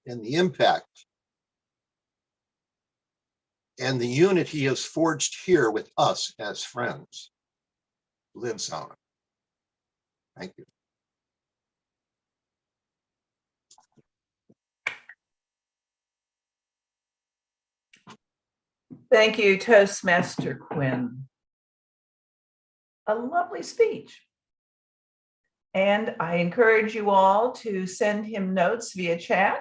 and the impact and the unity he has forged here with us as friends lives on. Thank you. Thank you, Toastmaster Quinn. A lovely speech. And I encourage you all to send him notes via chat.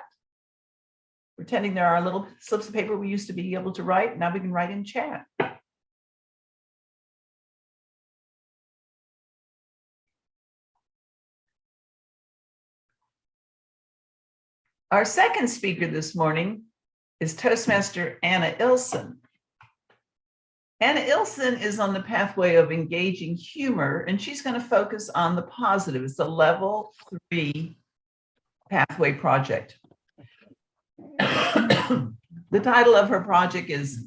Pretending there are little slips of paper we used to be able to write. Now we can write in chat. Our second speaker this morning is Toastmaster Anna Ilson. Anna Ilson is on the pathway of engaging humor, and she's going to focus on the positive. It's a level 3 pathway project. The title of her project is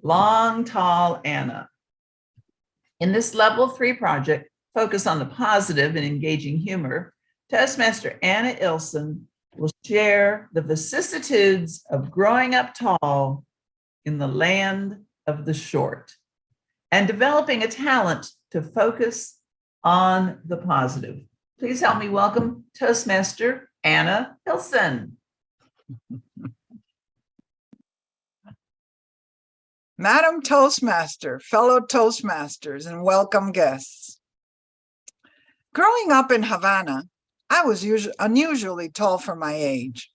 Long Tall Anna. In this level 3 project, focus on the positive and engaging humor, Toastmaster Anna Ilson will share the vicissitudes of growing up tall in the land of the short and developing a talent to focus on the positive. Please help me welcome Toastmaster Anna Ilson. Madam Toastmaster, fellow Toastmasters, and welcome guests. Growing up in Havana, I was unusually tall for my age.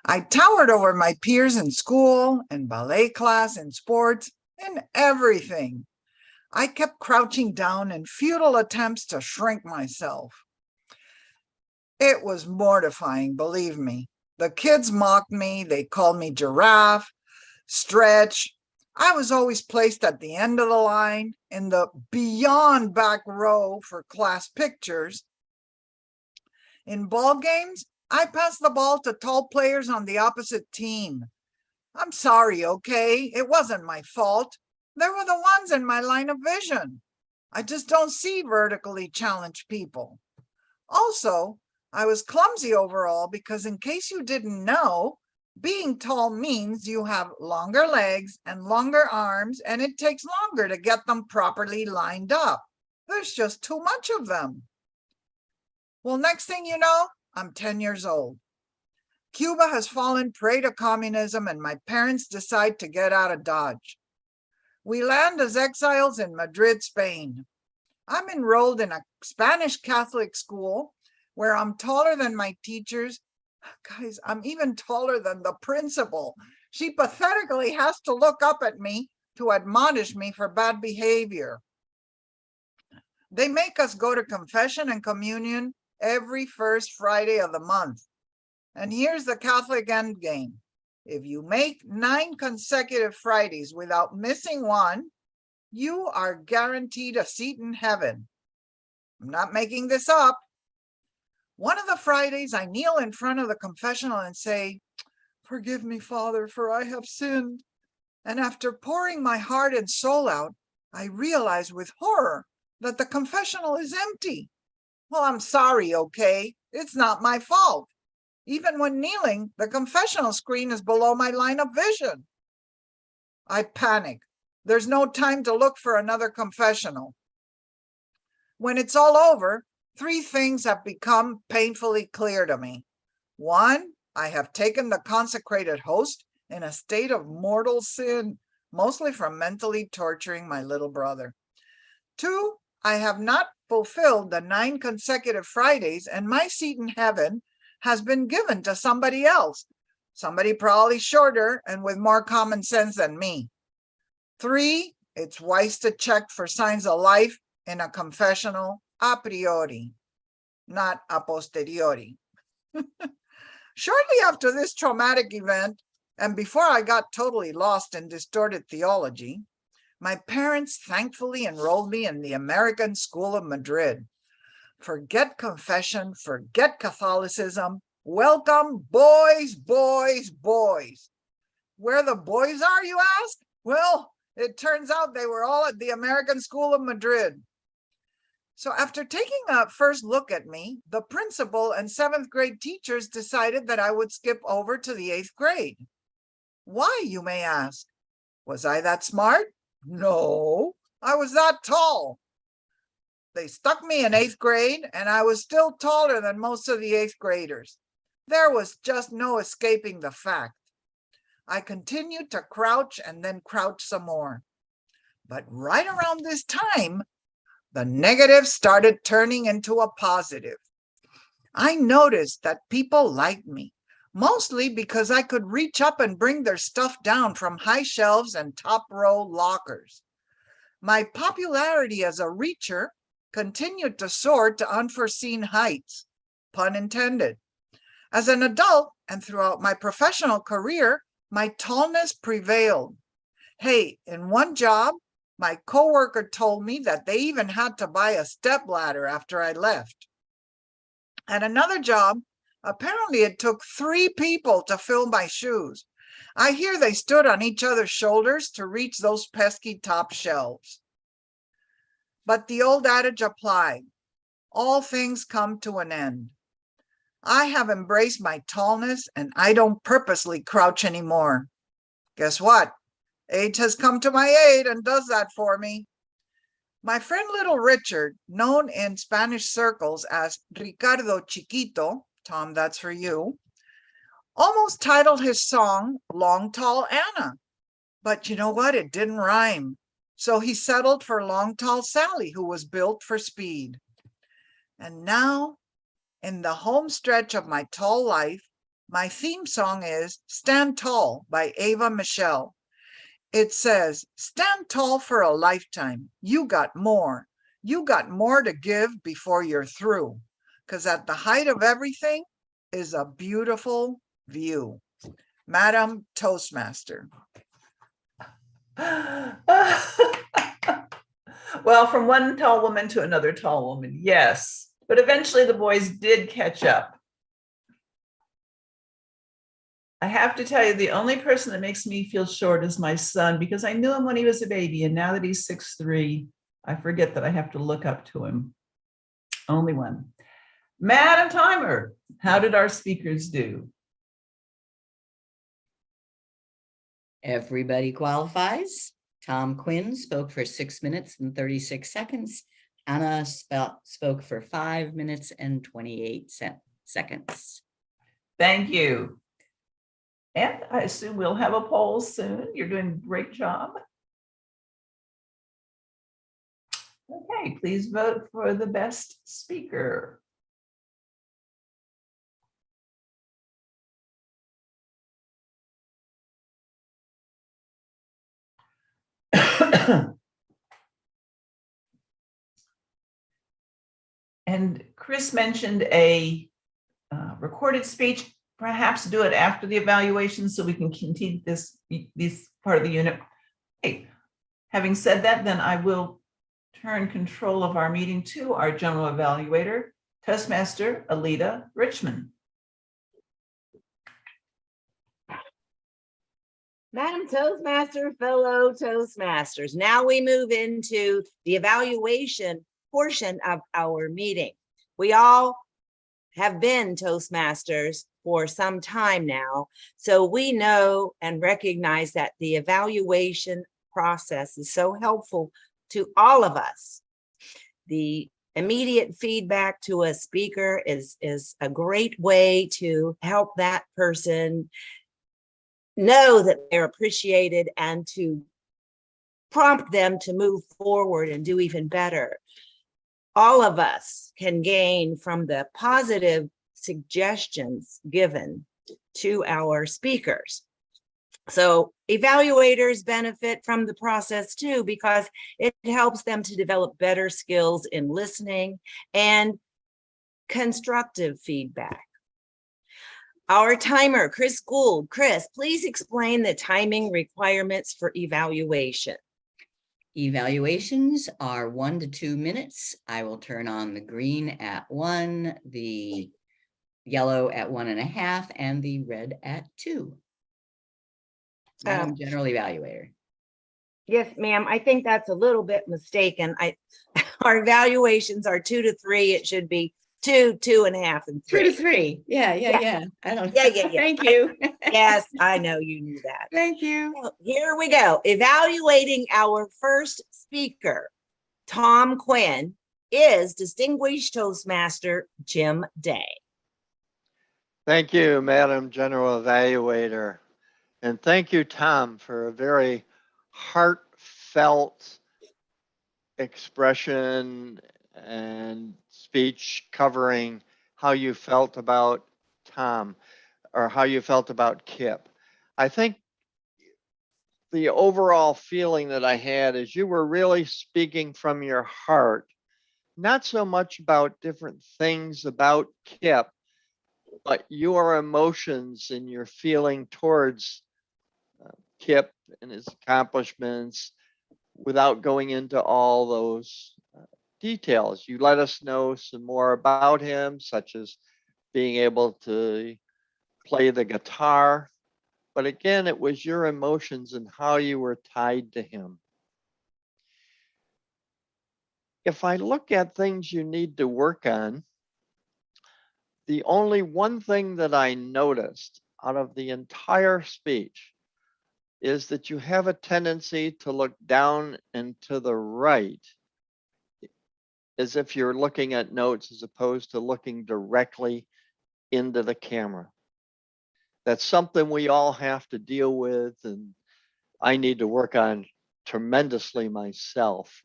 I towered over my peers in school, in ballet class, in sports, in everything. I kept crouching down in futile attempts to shrink myself. It was mortifying, believe me. The kids mocked me. They called me giraffe, stretch. I was always placed at the end of the line in the beyond back row for class pictures. In ball games, I passed the ball to tall players on the opposite team. I'm sorry, okay? It wasn't my fault. They were the ones in my line of vision. I just don't see vertically challenged people. Also, I was clumsy overall because, in case you didn't know, being tall means you have longer legs and longer arms, and it takes longer to get them properly lined up. There's just too much of them. Well, next thing you know, I'm 10 years old. Cuba has fallen prey to communism, and my parents decide to get out of Dodge. We land as exiles in Madrid, Spain. I'm enrolled in a Spanish Catholic school where I'm taller than my teachers. Guys, I'm even taller than the principal. She pathetically has to look up at me to admonish me for bad behavior. They make us go to confession and communion every first Friday of the month. And here's the Catholic endgame. If you make 9 consecutive Fridays without missing one, you are guaranteed a seat in heaven. I'm not making this up. One of the Fridays, I kneel in front of the confessional and say, "Forgive me, Father, for I have sinned." And after pouring my heart and soul out, I realize with horror that the confessional is empty. Well, I'm sorry, okay? It's not my fault. Even when kneeling, the confessional screen is below my line of vision. I panic. There's no time to look for another confessional. When it's all over, 3 things have become painfully clear to me. 1, I have taken the consecrated host in a state of mortal sin, mostly from mentally torturing my little brother. 2, I have not fulfilled the 9 consecutive Fridays, and my seat in heaven has been given to somebody else, somebody probably shorter and with more common sense than me. 3, it's wise to check for signs of life in a confessional a priori, not a posteriori. Shortly after this traumatic event, and before I got totally lost in distorted theology, my parents thankfully enrolled me in the American School of Madrid. Forget confession, forget Catholicism. Welcome, boys, boys, boys. Where the boys are, you ask? Well, it turns out they were all at the American School of Madrid. So after taking a first look at me, the principal and 7th grade teachers decided that I would skip over to the 8th grade. Why, you may ask? Was I that smart? No, I was that tall. They stuck me in 8th grade, and I was still taller than most of the 8th graders. There was just no escaping the fact. I continued to crouch and then crouch some more. But right around this time, the negative started turning into a positive. I noticed that people liked me, mostly because I could reach up and bring their stuff down from high shelves and top row lockers. My popularity as a reacher continued to soar to unforeseen heights, pun intended. As an adult and throughout my professional career, my tallness prevailed. Hey, in one job, my coworker told me that they even had to buy a stepladder after I left. At another job, apparently it took 3 people to fill my shoes. I hear they stood on each other's shoulders to reach those pesky top shelves. But the old adage applied. All things come to an end. I have embraced my tallness and I don't purposely crouch anymore. Guess what? Age has come to my aid and does that for me. My friend Little Richard, known in Spanish circles as Ricardo Chiquito, Tom, that's for you, almost titled his song Long Tall Anna. But you know what? It didn't rhyme. So he settled for Long Tall Sally, who was built for speed. And now, in the home stretch of my tall life, my theme song is Stand Tall by Ava Michelle. It says, stand tall for a lifetime. You got more. You got more to give before you're through. Because at the height of everything is a beautiful view. Madam Toastmaster. Well, from one tall woman to another tall woman, yes. But eventually the boys did catch up. I have to tell you, the only person that makes me feel short is my son, because I knew him when he was a baby, and now that he's 6'3", I forget that I have to look up to him. Only one. Madam Timer, how did our speakers do? Everybody qualifies. Tom Quinn spoke for 6 minutes and 36 seconds. Anna spoke for 5 minutes and 28 seconds. Thank you. And I assume we'll have a poll soon. You're doing a great job. Okay, please vote for the best speaker. And Chris mentioned a recorded speech perhaps do it after the evaluation so we can continue this part of the unit. Hey, having said that, then I will turn control of our meeting to our general evaluator, Toastmaster Alita Richmond. Madam Toastmaster, fellow Toastmasters, now we move into the evaluation portion of our meeting. We all have been Toastmasters for some time now, so we know and recognize that the evaluation process is so helpful to all of us. The immediate feedback to a speaker is a great way to help that person know that they're appreciated and to prompt them to move forward and do even better. All of us can gain from the positive suggestions given to our speakers. So evaluators benefit from the process too, because it helps them to develop better skills in listening and constructive feedback. Our timer, Chris Gould. Chris, please explain the timing requirements for evaluation. Evaluations are 1 to 2 minutes. I will turn on the green at 1, the yellow at 1.5, and the red at 2. Madam General Evaluator. Yes, ma'am. I think that's a little bit mistaken. Our evaluations are 2 to 3. It should be 2, 2.5, and 3. 2 to 3. Yeah. I don't. Yeah. Thank you. Yes, I know you knew that. Thank you. So here we go. Evaluating our first speaker, Tom Quinn, is Distinguished Toastmaster Jim Day. Thank you, Madam General Evaluator. And thank you, Tom, for a very heartfelt expression and speech covering how you felt about Tom or how you felt about Kip. I think the overall feeling that I had is you were really speaking from your heart, not so much about different things about Kip, but your emotions and your feeling towards Kip and his accomplishments without going into all those details. You let us know some more about him, such as being able to play the guitar. But again, it was your emotions and how you were tied to him. If I look at things you need to work on, the only one thing that I noticed out of the entire speech is that you have a tendency to look down and to the right as if you're looking at notes as opposed to looking directly into the camera. That's something we all have to deal with, and I need to work on tremendously myself.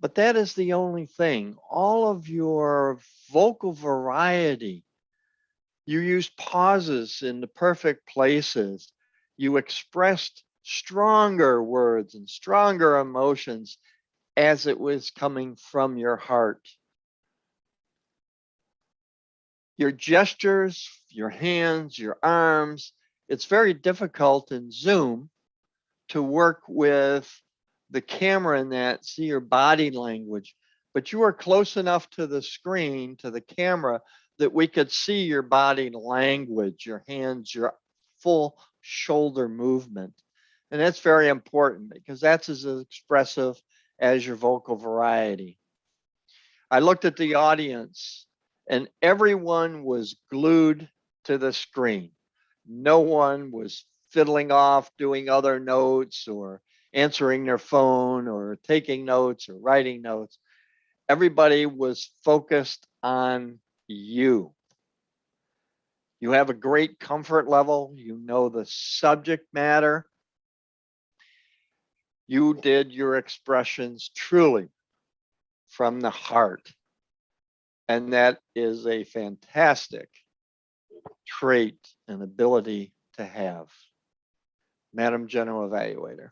But that is the only thing. All of your vocal variety, you used pauses in the perfect places. You expressed stronger words and stronger emotions as it was coming from your heart. Your gestures, your hands, your arms, it's very difficult in Zoom to work with the camera in that, see your body language, but you are close enough to the screen, to the camera, that we could see your body language, your hands, your full shoulder movement. And that's very important because that's as expressive as your vocal variety. I looked at the audience and everyone was glued to the screen. No one was fiddling off, doing other notes or answering their phone or taking notes or writing notes. Everybody was focused on you. You have a great comfort level. You know the subject matter. You did your expressions truly from the heart. And that is a fantastic trait and ability to have. Madam General Evaluator.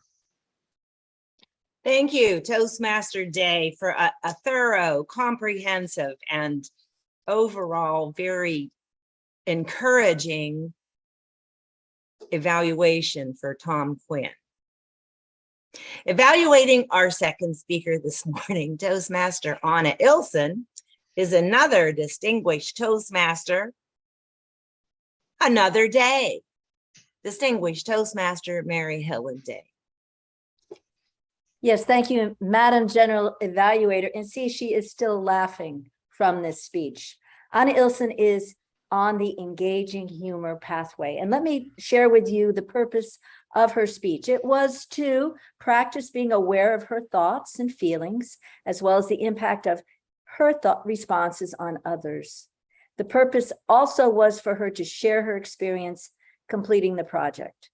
Thank you, Toastmaster Day, for a thorough, comprehensive, and overall very encouraging evaluation for Tom Quinn. Evaluating our second speaker this morning, Toastmaster Anna Ilson, is another distinguished Toastmaster. Another day. Distinguished Toastmaster Mary Helen Day. Yes, thank you, Madam General Evaluator. And see, she is still laughing from this speech. Anna Ilson is on the engaging humor pathway. And let me share with you the purpose of her speech. It was to practice being aware of her thoughts and feelings, as well as the impact of her thought responses on others. The purpose also was for her to share her experience completing the project.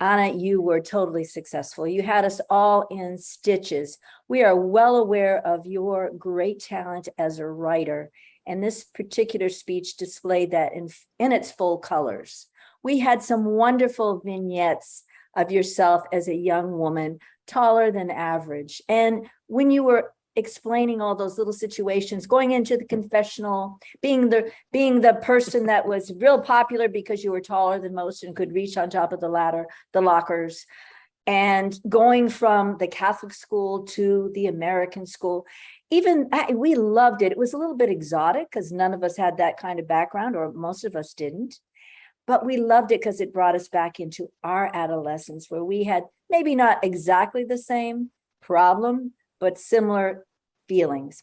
Anna, you were totally successful. You had us all in stitches. We are well aware of your great talent as a writer, and this particular speech displayed that in its full colors. We had some wonderful vignettes of yourself as a young woman, taller than average. And when you were explaining all those little situations, going into the confessional, being the person that was real popular because you were taller than most and could reach on top of the ladder, the lockers, and going from the Catholic school to the American school. Even we loved it. It was a little bit exotic because none of us had that kind of background, or most of us didn't. But we loved it because it brought us back into our adolescence, where we had maybe not exactly the same problem, but similar feelings.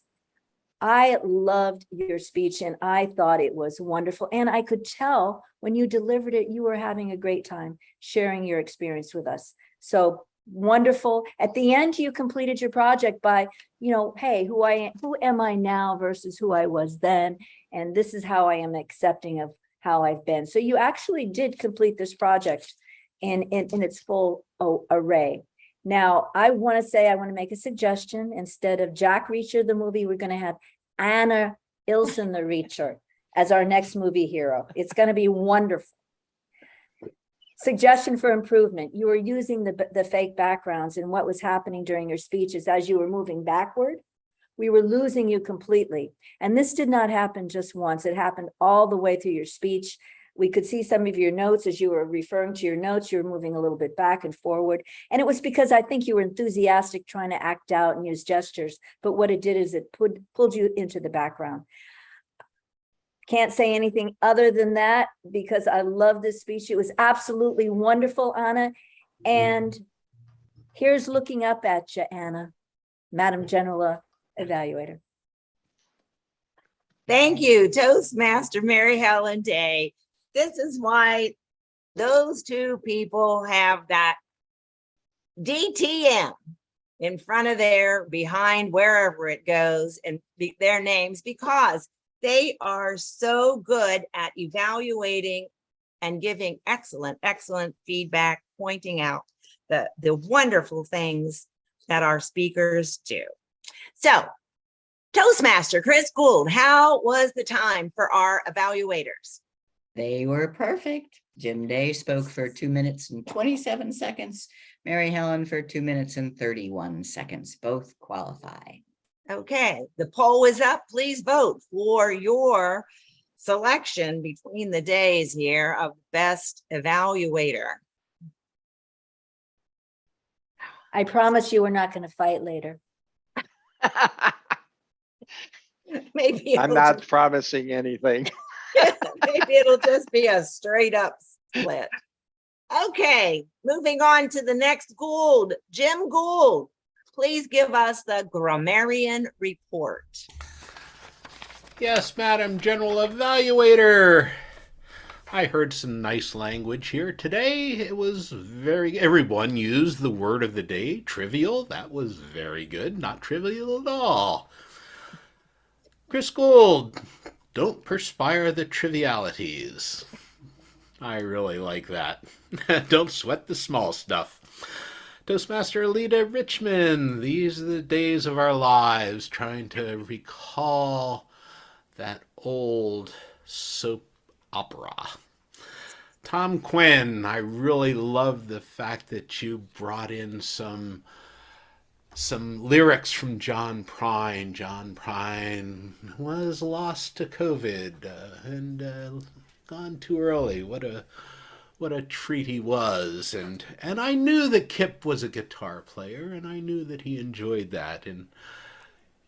I loved your speech and I thought it was wonderful. And I could tell when you delivered it, you were having a great time sharing your experience with us. So wonderful. At the end, you completed your project by, hey, who am I now versus who I was then? And this is how I am accepting of how I've been. So you actually did complete this project in its full array. Now, I want to make a suggestion. Instead of Jack Reacher, the movie, we're going to have Anna Ilson, the Reacher, as our next movie hero. It's going to be wonderful. Suggestion for improvement. You were using the fake backgrounds, and what was happening during your speech is as you were moving backward, we were losing you completely. And this did not happen just once. It happened all the way through your speech. We could see some of your notes as you were referring to your notes, you were moving a little bit back and forward. And it was because I think you were enthusiastic trying to act out and use gestures. But what it did is it pulled you into the background. Can't say anything other than that because I love this speech. It was absolutely wonderful, Anna. And here's looking up at you, Anna, Madam General Evaluator. Thank you, Toastmaster Mary Helen Day. This is why those two people have that DTM in front of behind wherever it goes and their names, because they are so good at evaluating and giving excellent feedback, pointing out the wonderful things that our speakers do. So, Toastmaster Chris Gould, how was the time for our evaluators? They were perfect. Jim Day spoke for 2 minutes and 27 seconds. Mary Helen for 2 minutes and 31 seconds. Both qualify. Okay, the poll is up. Please vote for your selection between the days here of best evaluator. I promise you we're not going to fight later. Maybe I'm not promising anything. maybe it'll just be a straight up split. Okay, moving on to the next Gould. Jim Gould, please give us the grammarian report. Yes, Madam General Evaluator. I heard some nice language here today. It was everyone used the word of the day, trivial. That was very good, not trivial at all. Chris Gould, don't perspire the trivialities. I really like that. Don't sweat the small stuff. Toastmaster Alita Richmond, these are the days of our lives, trying to recall that old soap opera. Tom Quinn, I really love the fact that you brought in some lyrics from John Prine. John Prine was lost to COVID, and gone too early. What a treat he was. And I knew that Kip was a guitar player, and I knew that he enjoyed that. And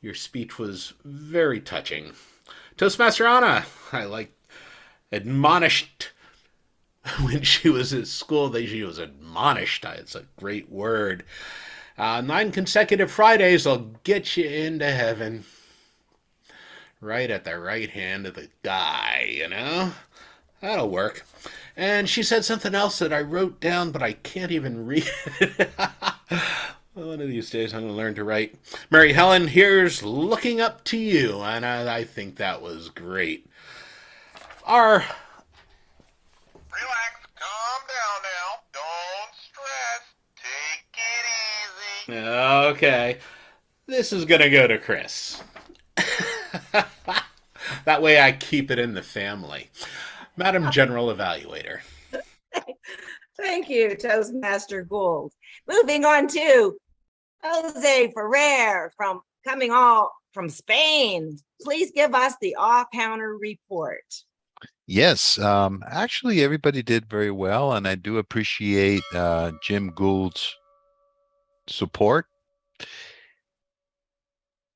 your speech was very touching. Toastmaster Anna, I admonished when she was at school. She was admonished. It's a great word. 9 consecutive Fridays will get you into heaven. Right at the right hand of the guy, you know? That'll work. And she said something else that I wrote down, but I can't even read it. One of these days I'm going to learn to write. Mary Helen, here's looking up to you. And I think that was great. Our... Relax, calm down now. Don't stress. Take it easy. Okay. This is going to go to Chris. That way I keep it in the family. Madam General Evaluator. Thank you, Toastmaster Gould. Moving on to Jose Ferrer coming all from Spain. Please give us the off-counter report. Yes, actually, everybody did very well, and I do appreciate Jim Gould's support.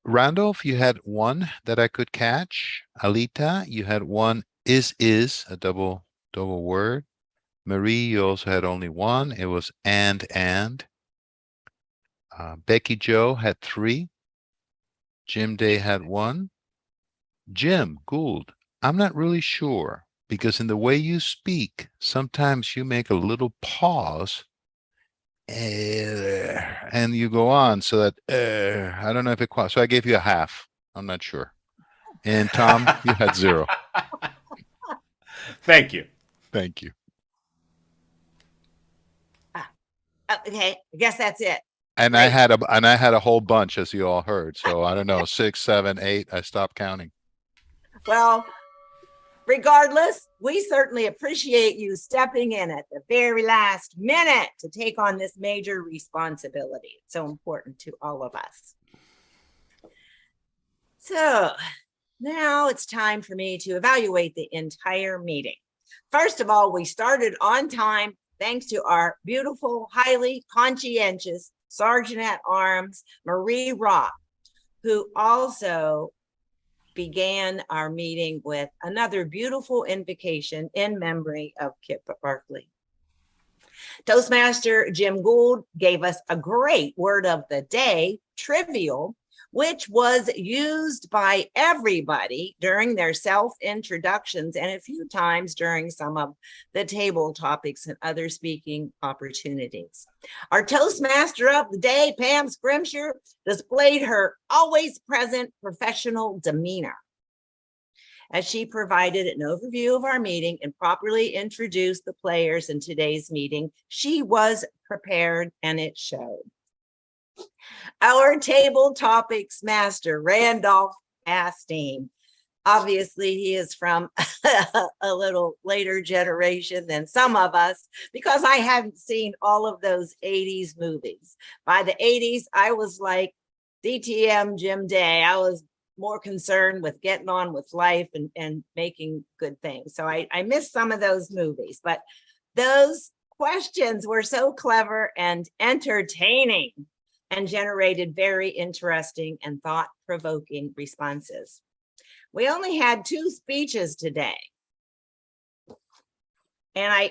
Randolph, you had one that I could catch. Alita, you had one is a double word. Marie, you also had only one. It was and. Becky Joe had 3. Jim Day had 1. Jim Gould, I'm not really sure, because in the way you speak, sometimes you make a little pause and you go on, so that I don't know if it qualifies. So I gave you a half. I'm not sure. And Tom, you had 0. Thank you. Thank you. Okay, I guess that's it. And Great. I had a whole bunch, as you all heard. So I don't know, 6, 7, 8. I stopped counting. Well, regardless, we certainly appreciate you stepping in at the very last minute to take on this major responsibility. It's so important to all of us. So now it's time for me to evaluate the entire meeting. First of all, we started on time thanks to our beautiful, highly conscientious Sergeant at Arms, Marie Rock, who also began our meeting with another beautiful invocation in memory of Kip Barkley. Toastmaster Jim Gould gave us a great word of the day, trivial, which was used by everybody during their self-introductions and a few times during some of the table topics and other speaking opportunities. Our Toastmaster of the day, Pam Scrimshire, displayed her always present professional demeanor as she provided an overview of our meeting and properly introduced the players in today's meeting. She was prepared and it showed. Our table topics master, Randolph Asteen. Obviously, he is from a little later generation than some of us because I hadn't seen all of those 80s movies. By the 80s, I was like DTM Jim Day. I was more concerned with getting on with life and making good things. So I missed some of those movies, but those questions were so clever and entertaining and generated very interesting and thought-provoking responses. We only had 2 speeches today. And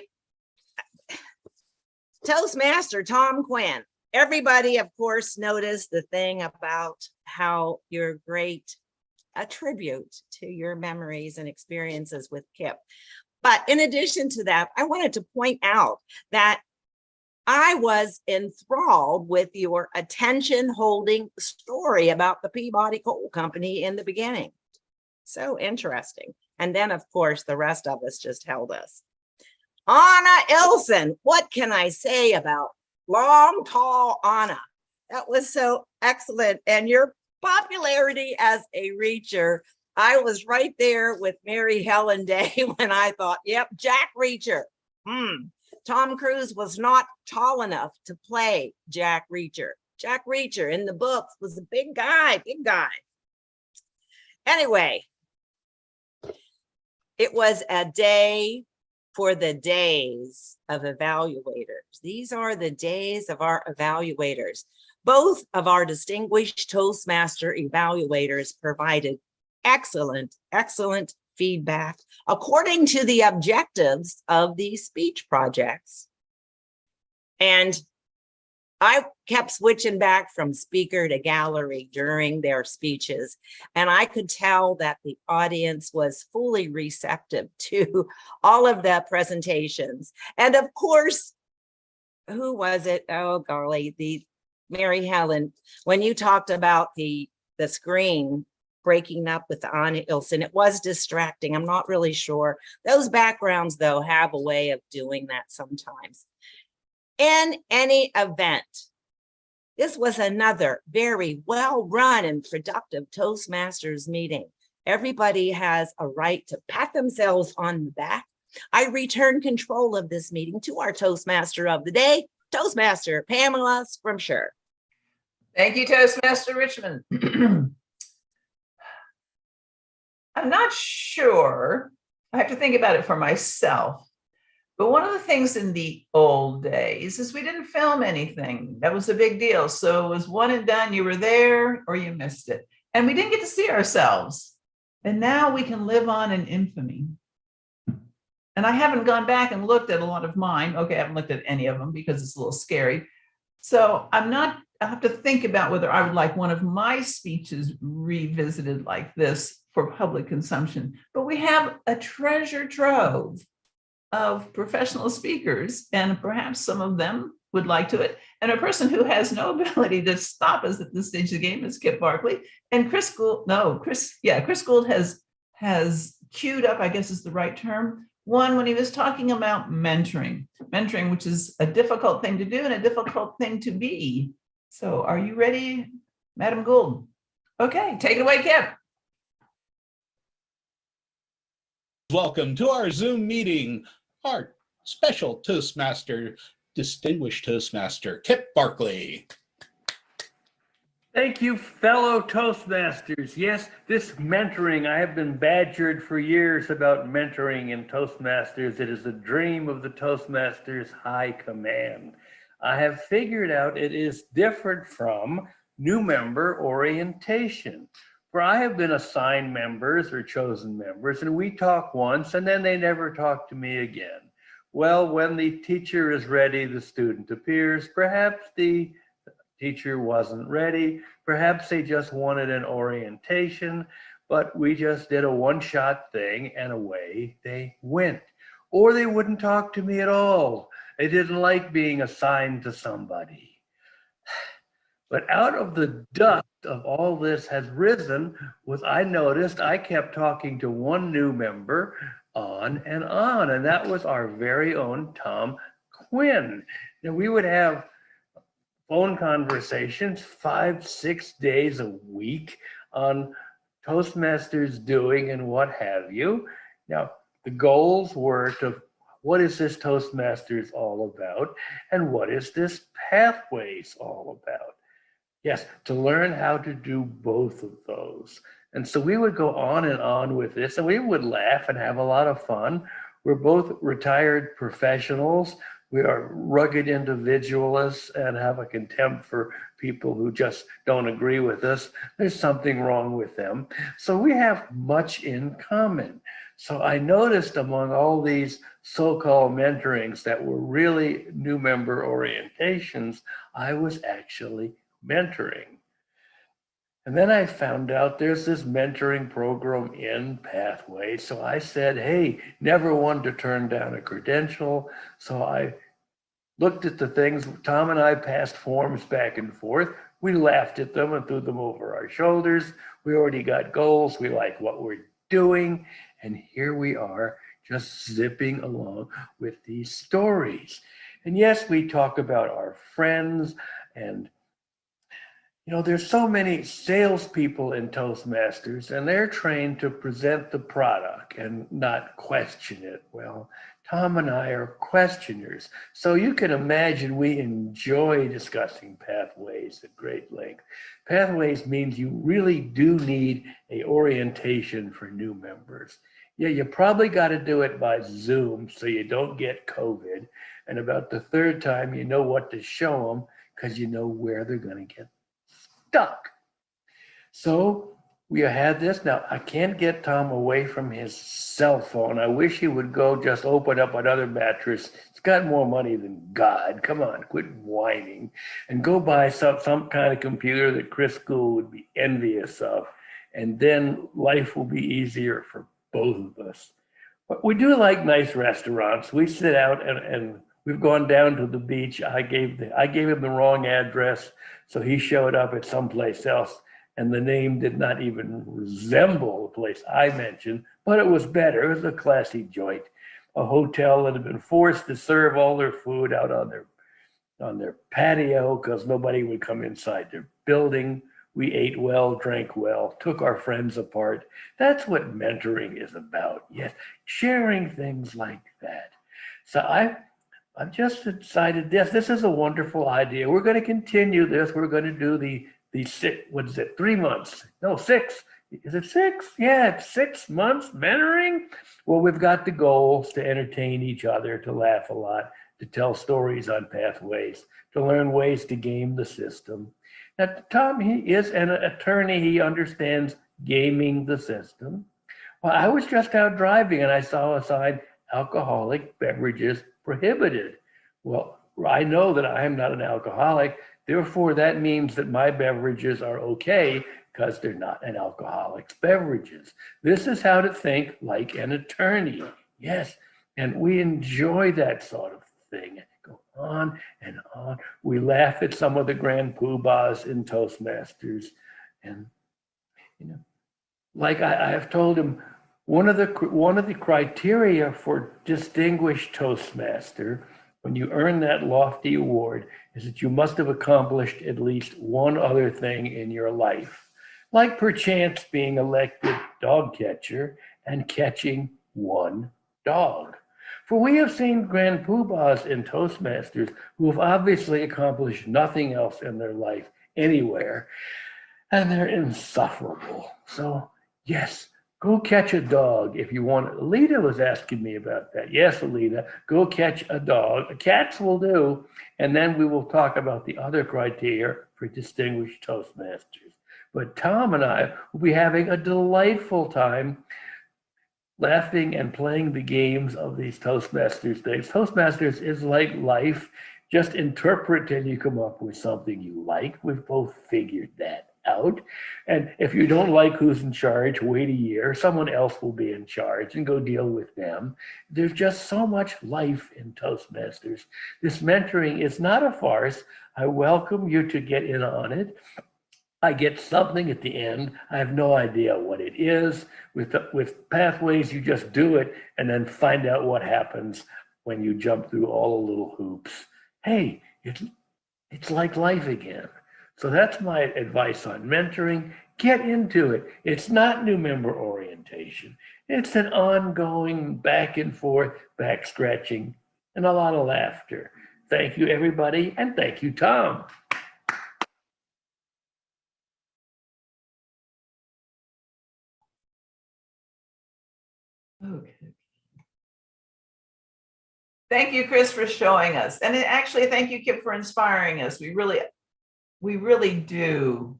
Toastmaster Tom Quinn, everybody, of course, noticed the thing about how you're great, a tribute to your memories and experiences with Kip. But in addition to that, I wanted to point out that I was enthralled with your attention-holding story about the Peabody Coal Company in the beginning. So interesting. And then, of course, the rest of us just held us. Anna Ilson, what can I say about long, tall Anna? That was so excellent. And your popularity as a reacher, I was right there with Mary Helen Day when I thought, yep, Jack Reacher. Tom Cruise was not tall enough to play Jack Reacher. Jack Reacher in the books was a big guy. Anyway, It was a day for the days of evaluators. These are the days of our evaluators. Both of our distinguished Toastmaster evaluators provided excellent feedback according to the objectives of these speech projects. And I kept switching back from speaker to gallery during their speeches, and I could tell that the audience was fully receptive to all of the presentations. And of course, who was it? Oh, golly, the Mary Helen, when you talked about the screen breaking up with Anna Ilson, it was distracting. I'm not really sure. Those backgrounds, though, have a way of doing that sometimes. In any event, this was another very well-run and productive Toastmasters meeting. Everybody has a right to pat themselves on the back. I return control of this meeting to our Toastmaster of the day, Toastmaster Pamela Scrimshire. Thank you, Toastmaster Richmond. I'm not sure. I have to think about it for myself. But one of the things in the old days is we didn't film anything. That was a big deal. So it was one and done. You were there or you missed it. And we didn't get to see ourselves. And now we can live on in infamy. And I haven't gone back and looked at a lot of mine. Okay, I haven't looked at any of them because it's a little scary. So I have to think about whether I would like one of my speeches revisited like this for public consumption. But we have a treasure trove of professional speakers, and perhaps some of them would like to it. And a person who has no ability to stop us at this stage of the game is Kip Barkley. And Chris Gould has queued up, I guess is the right term, one when he was talking about mentoring, which is a difficult thing to do and a difficult thing to be. So are you ready, Madam Gould? Okay, take it away, Kip. Welcome to our Zoom meeting. Our special Toastmaster, distinguished Toastmaster, Kip Barkley. Thank you, fellow Toastmasters. Yes, this mentoring, I have been badgered for years about mentoring in Toastmasters. It is a dream of the Toastmasters high command. I have figured out it is different from new member orientation, where I have been assigned members or chosen members, and we talk once and then they never talk to me again. Well, when the teacher is ready, the student appears. Perhaps the teacher wasn't ready. Perhaps they just wanted an orientation, but we just did a one-shot thing and away they went. Or they wouldn't talk to me at all. They didn't like being assigned to somebody. But out of the dust of all this has risen was I noticed I kept talking to one new member on, and that was our very own Tom Quinn. Now we would have phone conversations 5-6 days a week on Toastmasters doing and what have you. Now the goals were to, what is this Toastmasters all about? And what is this Pathways all about? Yes, to learn how to do both of those. And so we would go on with this, and we would laugh and have a lot of fun. We're both retired professionals. We are rugged individualists and have a contempt for people who just don't agree with us. There's something wrong with them. So we have much in common. So I noticed among all these so-called mentorings that were really new member orientations, I was actually mentoring. And then I found out there's this mentoring program in Pathways. So I said, hey, never wanted to turn down a credential. So I looked at the things. Tom and I passed forms back and forth. We laughed at them and threw them over our shoulders. We already got goals. We like what we're doing. And here we are just zipping along with these stories. And yes, we talk about our friends and there's so many salespeople in Toastmasters, and they're trained to present the product and not question it. Well, Tom and I are questioners. So you can imagine we enjoy discussing Pathways at great length. Pathways means you really do need an orientation for new members. Yeah, you probably got to do it by Zoom so you don't get COVID. And about the third time, you know what to show them because you know where they're going to get stuck. So we had this. Now, I can't get Tom away from his cell phone. I wish he would go just open up another mattress. He's got more money than God. Come on, quit whining and go buy some kind of computer that Chris Gould would be envious of. And then life will be easier for both of us. But we do like nice restaurants. We sit out and we've gone down to the beach. I gave him the wrong address, so he showed up at someplace else. And the name did not even resemble the place I mentioned, but it was better. It was a classy joint, a hotel that had been forced to serve all their food out on their patio because nobody would come inside their building. We ate well, drank well, took our friends apart. That's what mentoring is about. Yes, sharing things like that. So I've just decided this is a wonderful idea. We're going to continue this. We're going to do the 3 months? No, 6. Is it 6? Yeah, it's 6 months mentoring. Well, we've got the goals to entertain each other, to laugh a lot, to tell stories on pathways, to learn ways to game the system. Now, Tom, he is an attorney. He understands gaming the system. Well, I was just out driving and I saw a sign, alcoholic beverages prohibited. Well, I know that I am not an alcoholic. Therefore, that means that my beverages are okay because they're not an alcoholic's beverages. This is how to think like an attorney. Yes, and we enjoy that sort of thing. Go on and on. We laugh at some of the grand poobahs in Toastmasters. And, like I have told him, one of the criteria for distinguished Toastmaster, when you earn that lofty award, is that you must have accomplished at least one other thing in your life, like perchance being elected dog catcher and catching one dog. For we have seen grand poobahs in Toastmasters who have obviously accomplished nothing else in their life anywhere, and they're insufferable. So yes, go catch a dog if you want. Alita was asking me about that. Yes, Alita, go catch a dog. Cats will do. And then we will talk about the other criteria for distinguished Toastmasters. But Tom and I will be having a delightful time laughing and playing the games of these Toastmasters things. Toastmasters is like life. Just interpret till you come up with something you like. We've both figured that out. And if you don't like who's in charge, wait a year. Someone else will be in charge and go deal with them. There's just so much life in Toastmasters. This mentoring is not a farce. I welcome you to get in on it. I get something at the end. I have no idea what it is. With Pathways, you just do it and then find out what happens when you jump through all the little hoops. Hey, it's like life again. So that's my advice on mentoring. Get into it. It's not new member orientation. It's an ongoing back and forth, back scratching, and a lot of laughter. Thank you, everybody, and thank you, Tom. Okay. Thank you, Chris, for showing us. And actually, thank you, Kip, for inspiring us. We really do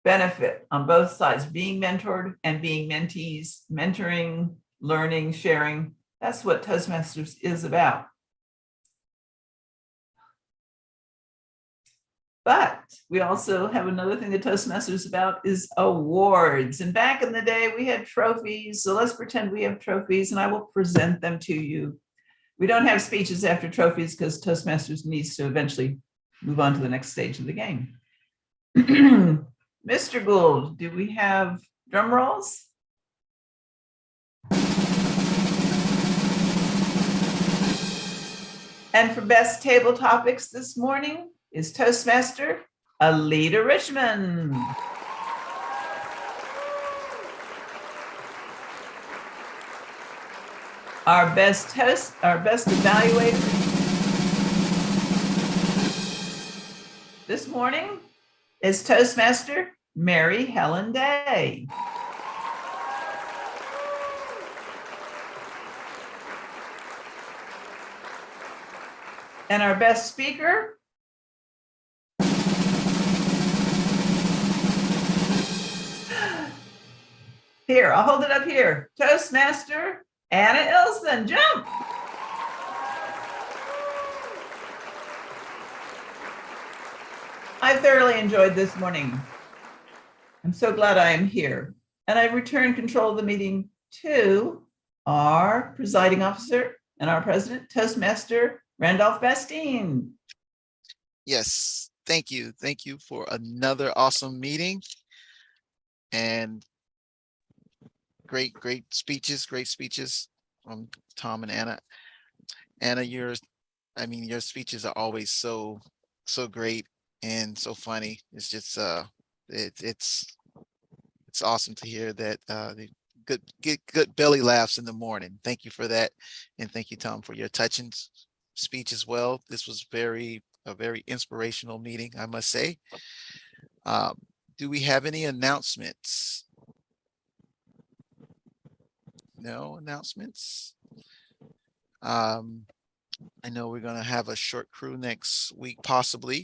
benefit on both sides, being mentored and being mentees, mentoring, learning, sharing. That's what Toastmasters is about. But we also have another thing that Toastmasters is about is awards. And back in the day, we had trophies. So let's pretend we have trophies and I will present them to you. We don't have speeches after trophies because Toastmasters needs to eventually move on to the next stage of the game. Mr. Gould, do we have drum rolls? And for best table topics this morning is Toastmaster Alita Richmond. Our best evaluator this morning is Toastmaster Mary Helen Day. And our best speaker? Here, I'll hold it up here. Toastmaster Anna Ilson, jump. I thoroughly enjoyed this morning. I'm so glad I am here. And I return control of the meeting to our presiding officer and our president, Toastmaster Randolph Bastine. Yes, thank you. Thank you for another awesome meeting. And great speeches from Tom and Anna. Anna, your speeches are always so great and so funny. It's just it's awesome to hear that get good belly laughs in the morning. Thank you for that. And thank you, Tom, for your touching speech as well. This was a very inspirational meeting, I must say. Do we have any announcements? No announcements. I know we're going to have a short crew next week, possibly.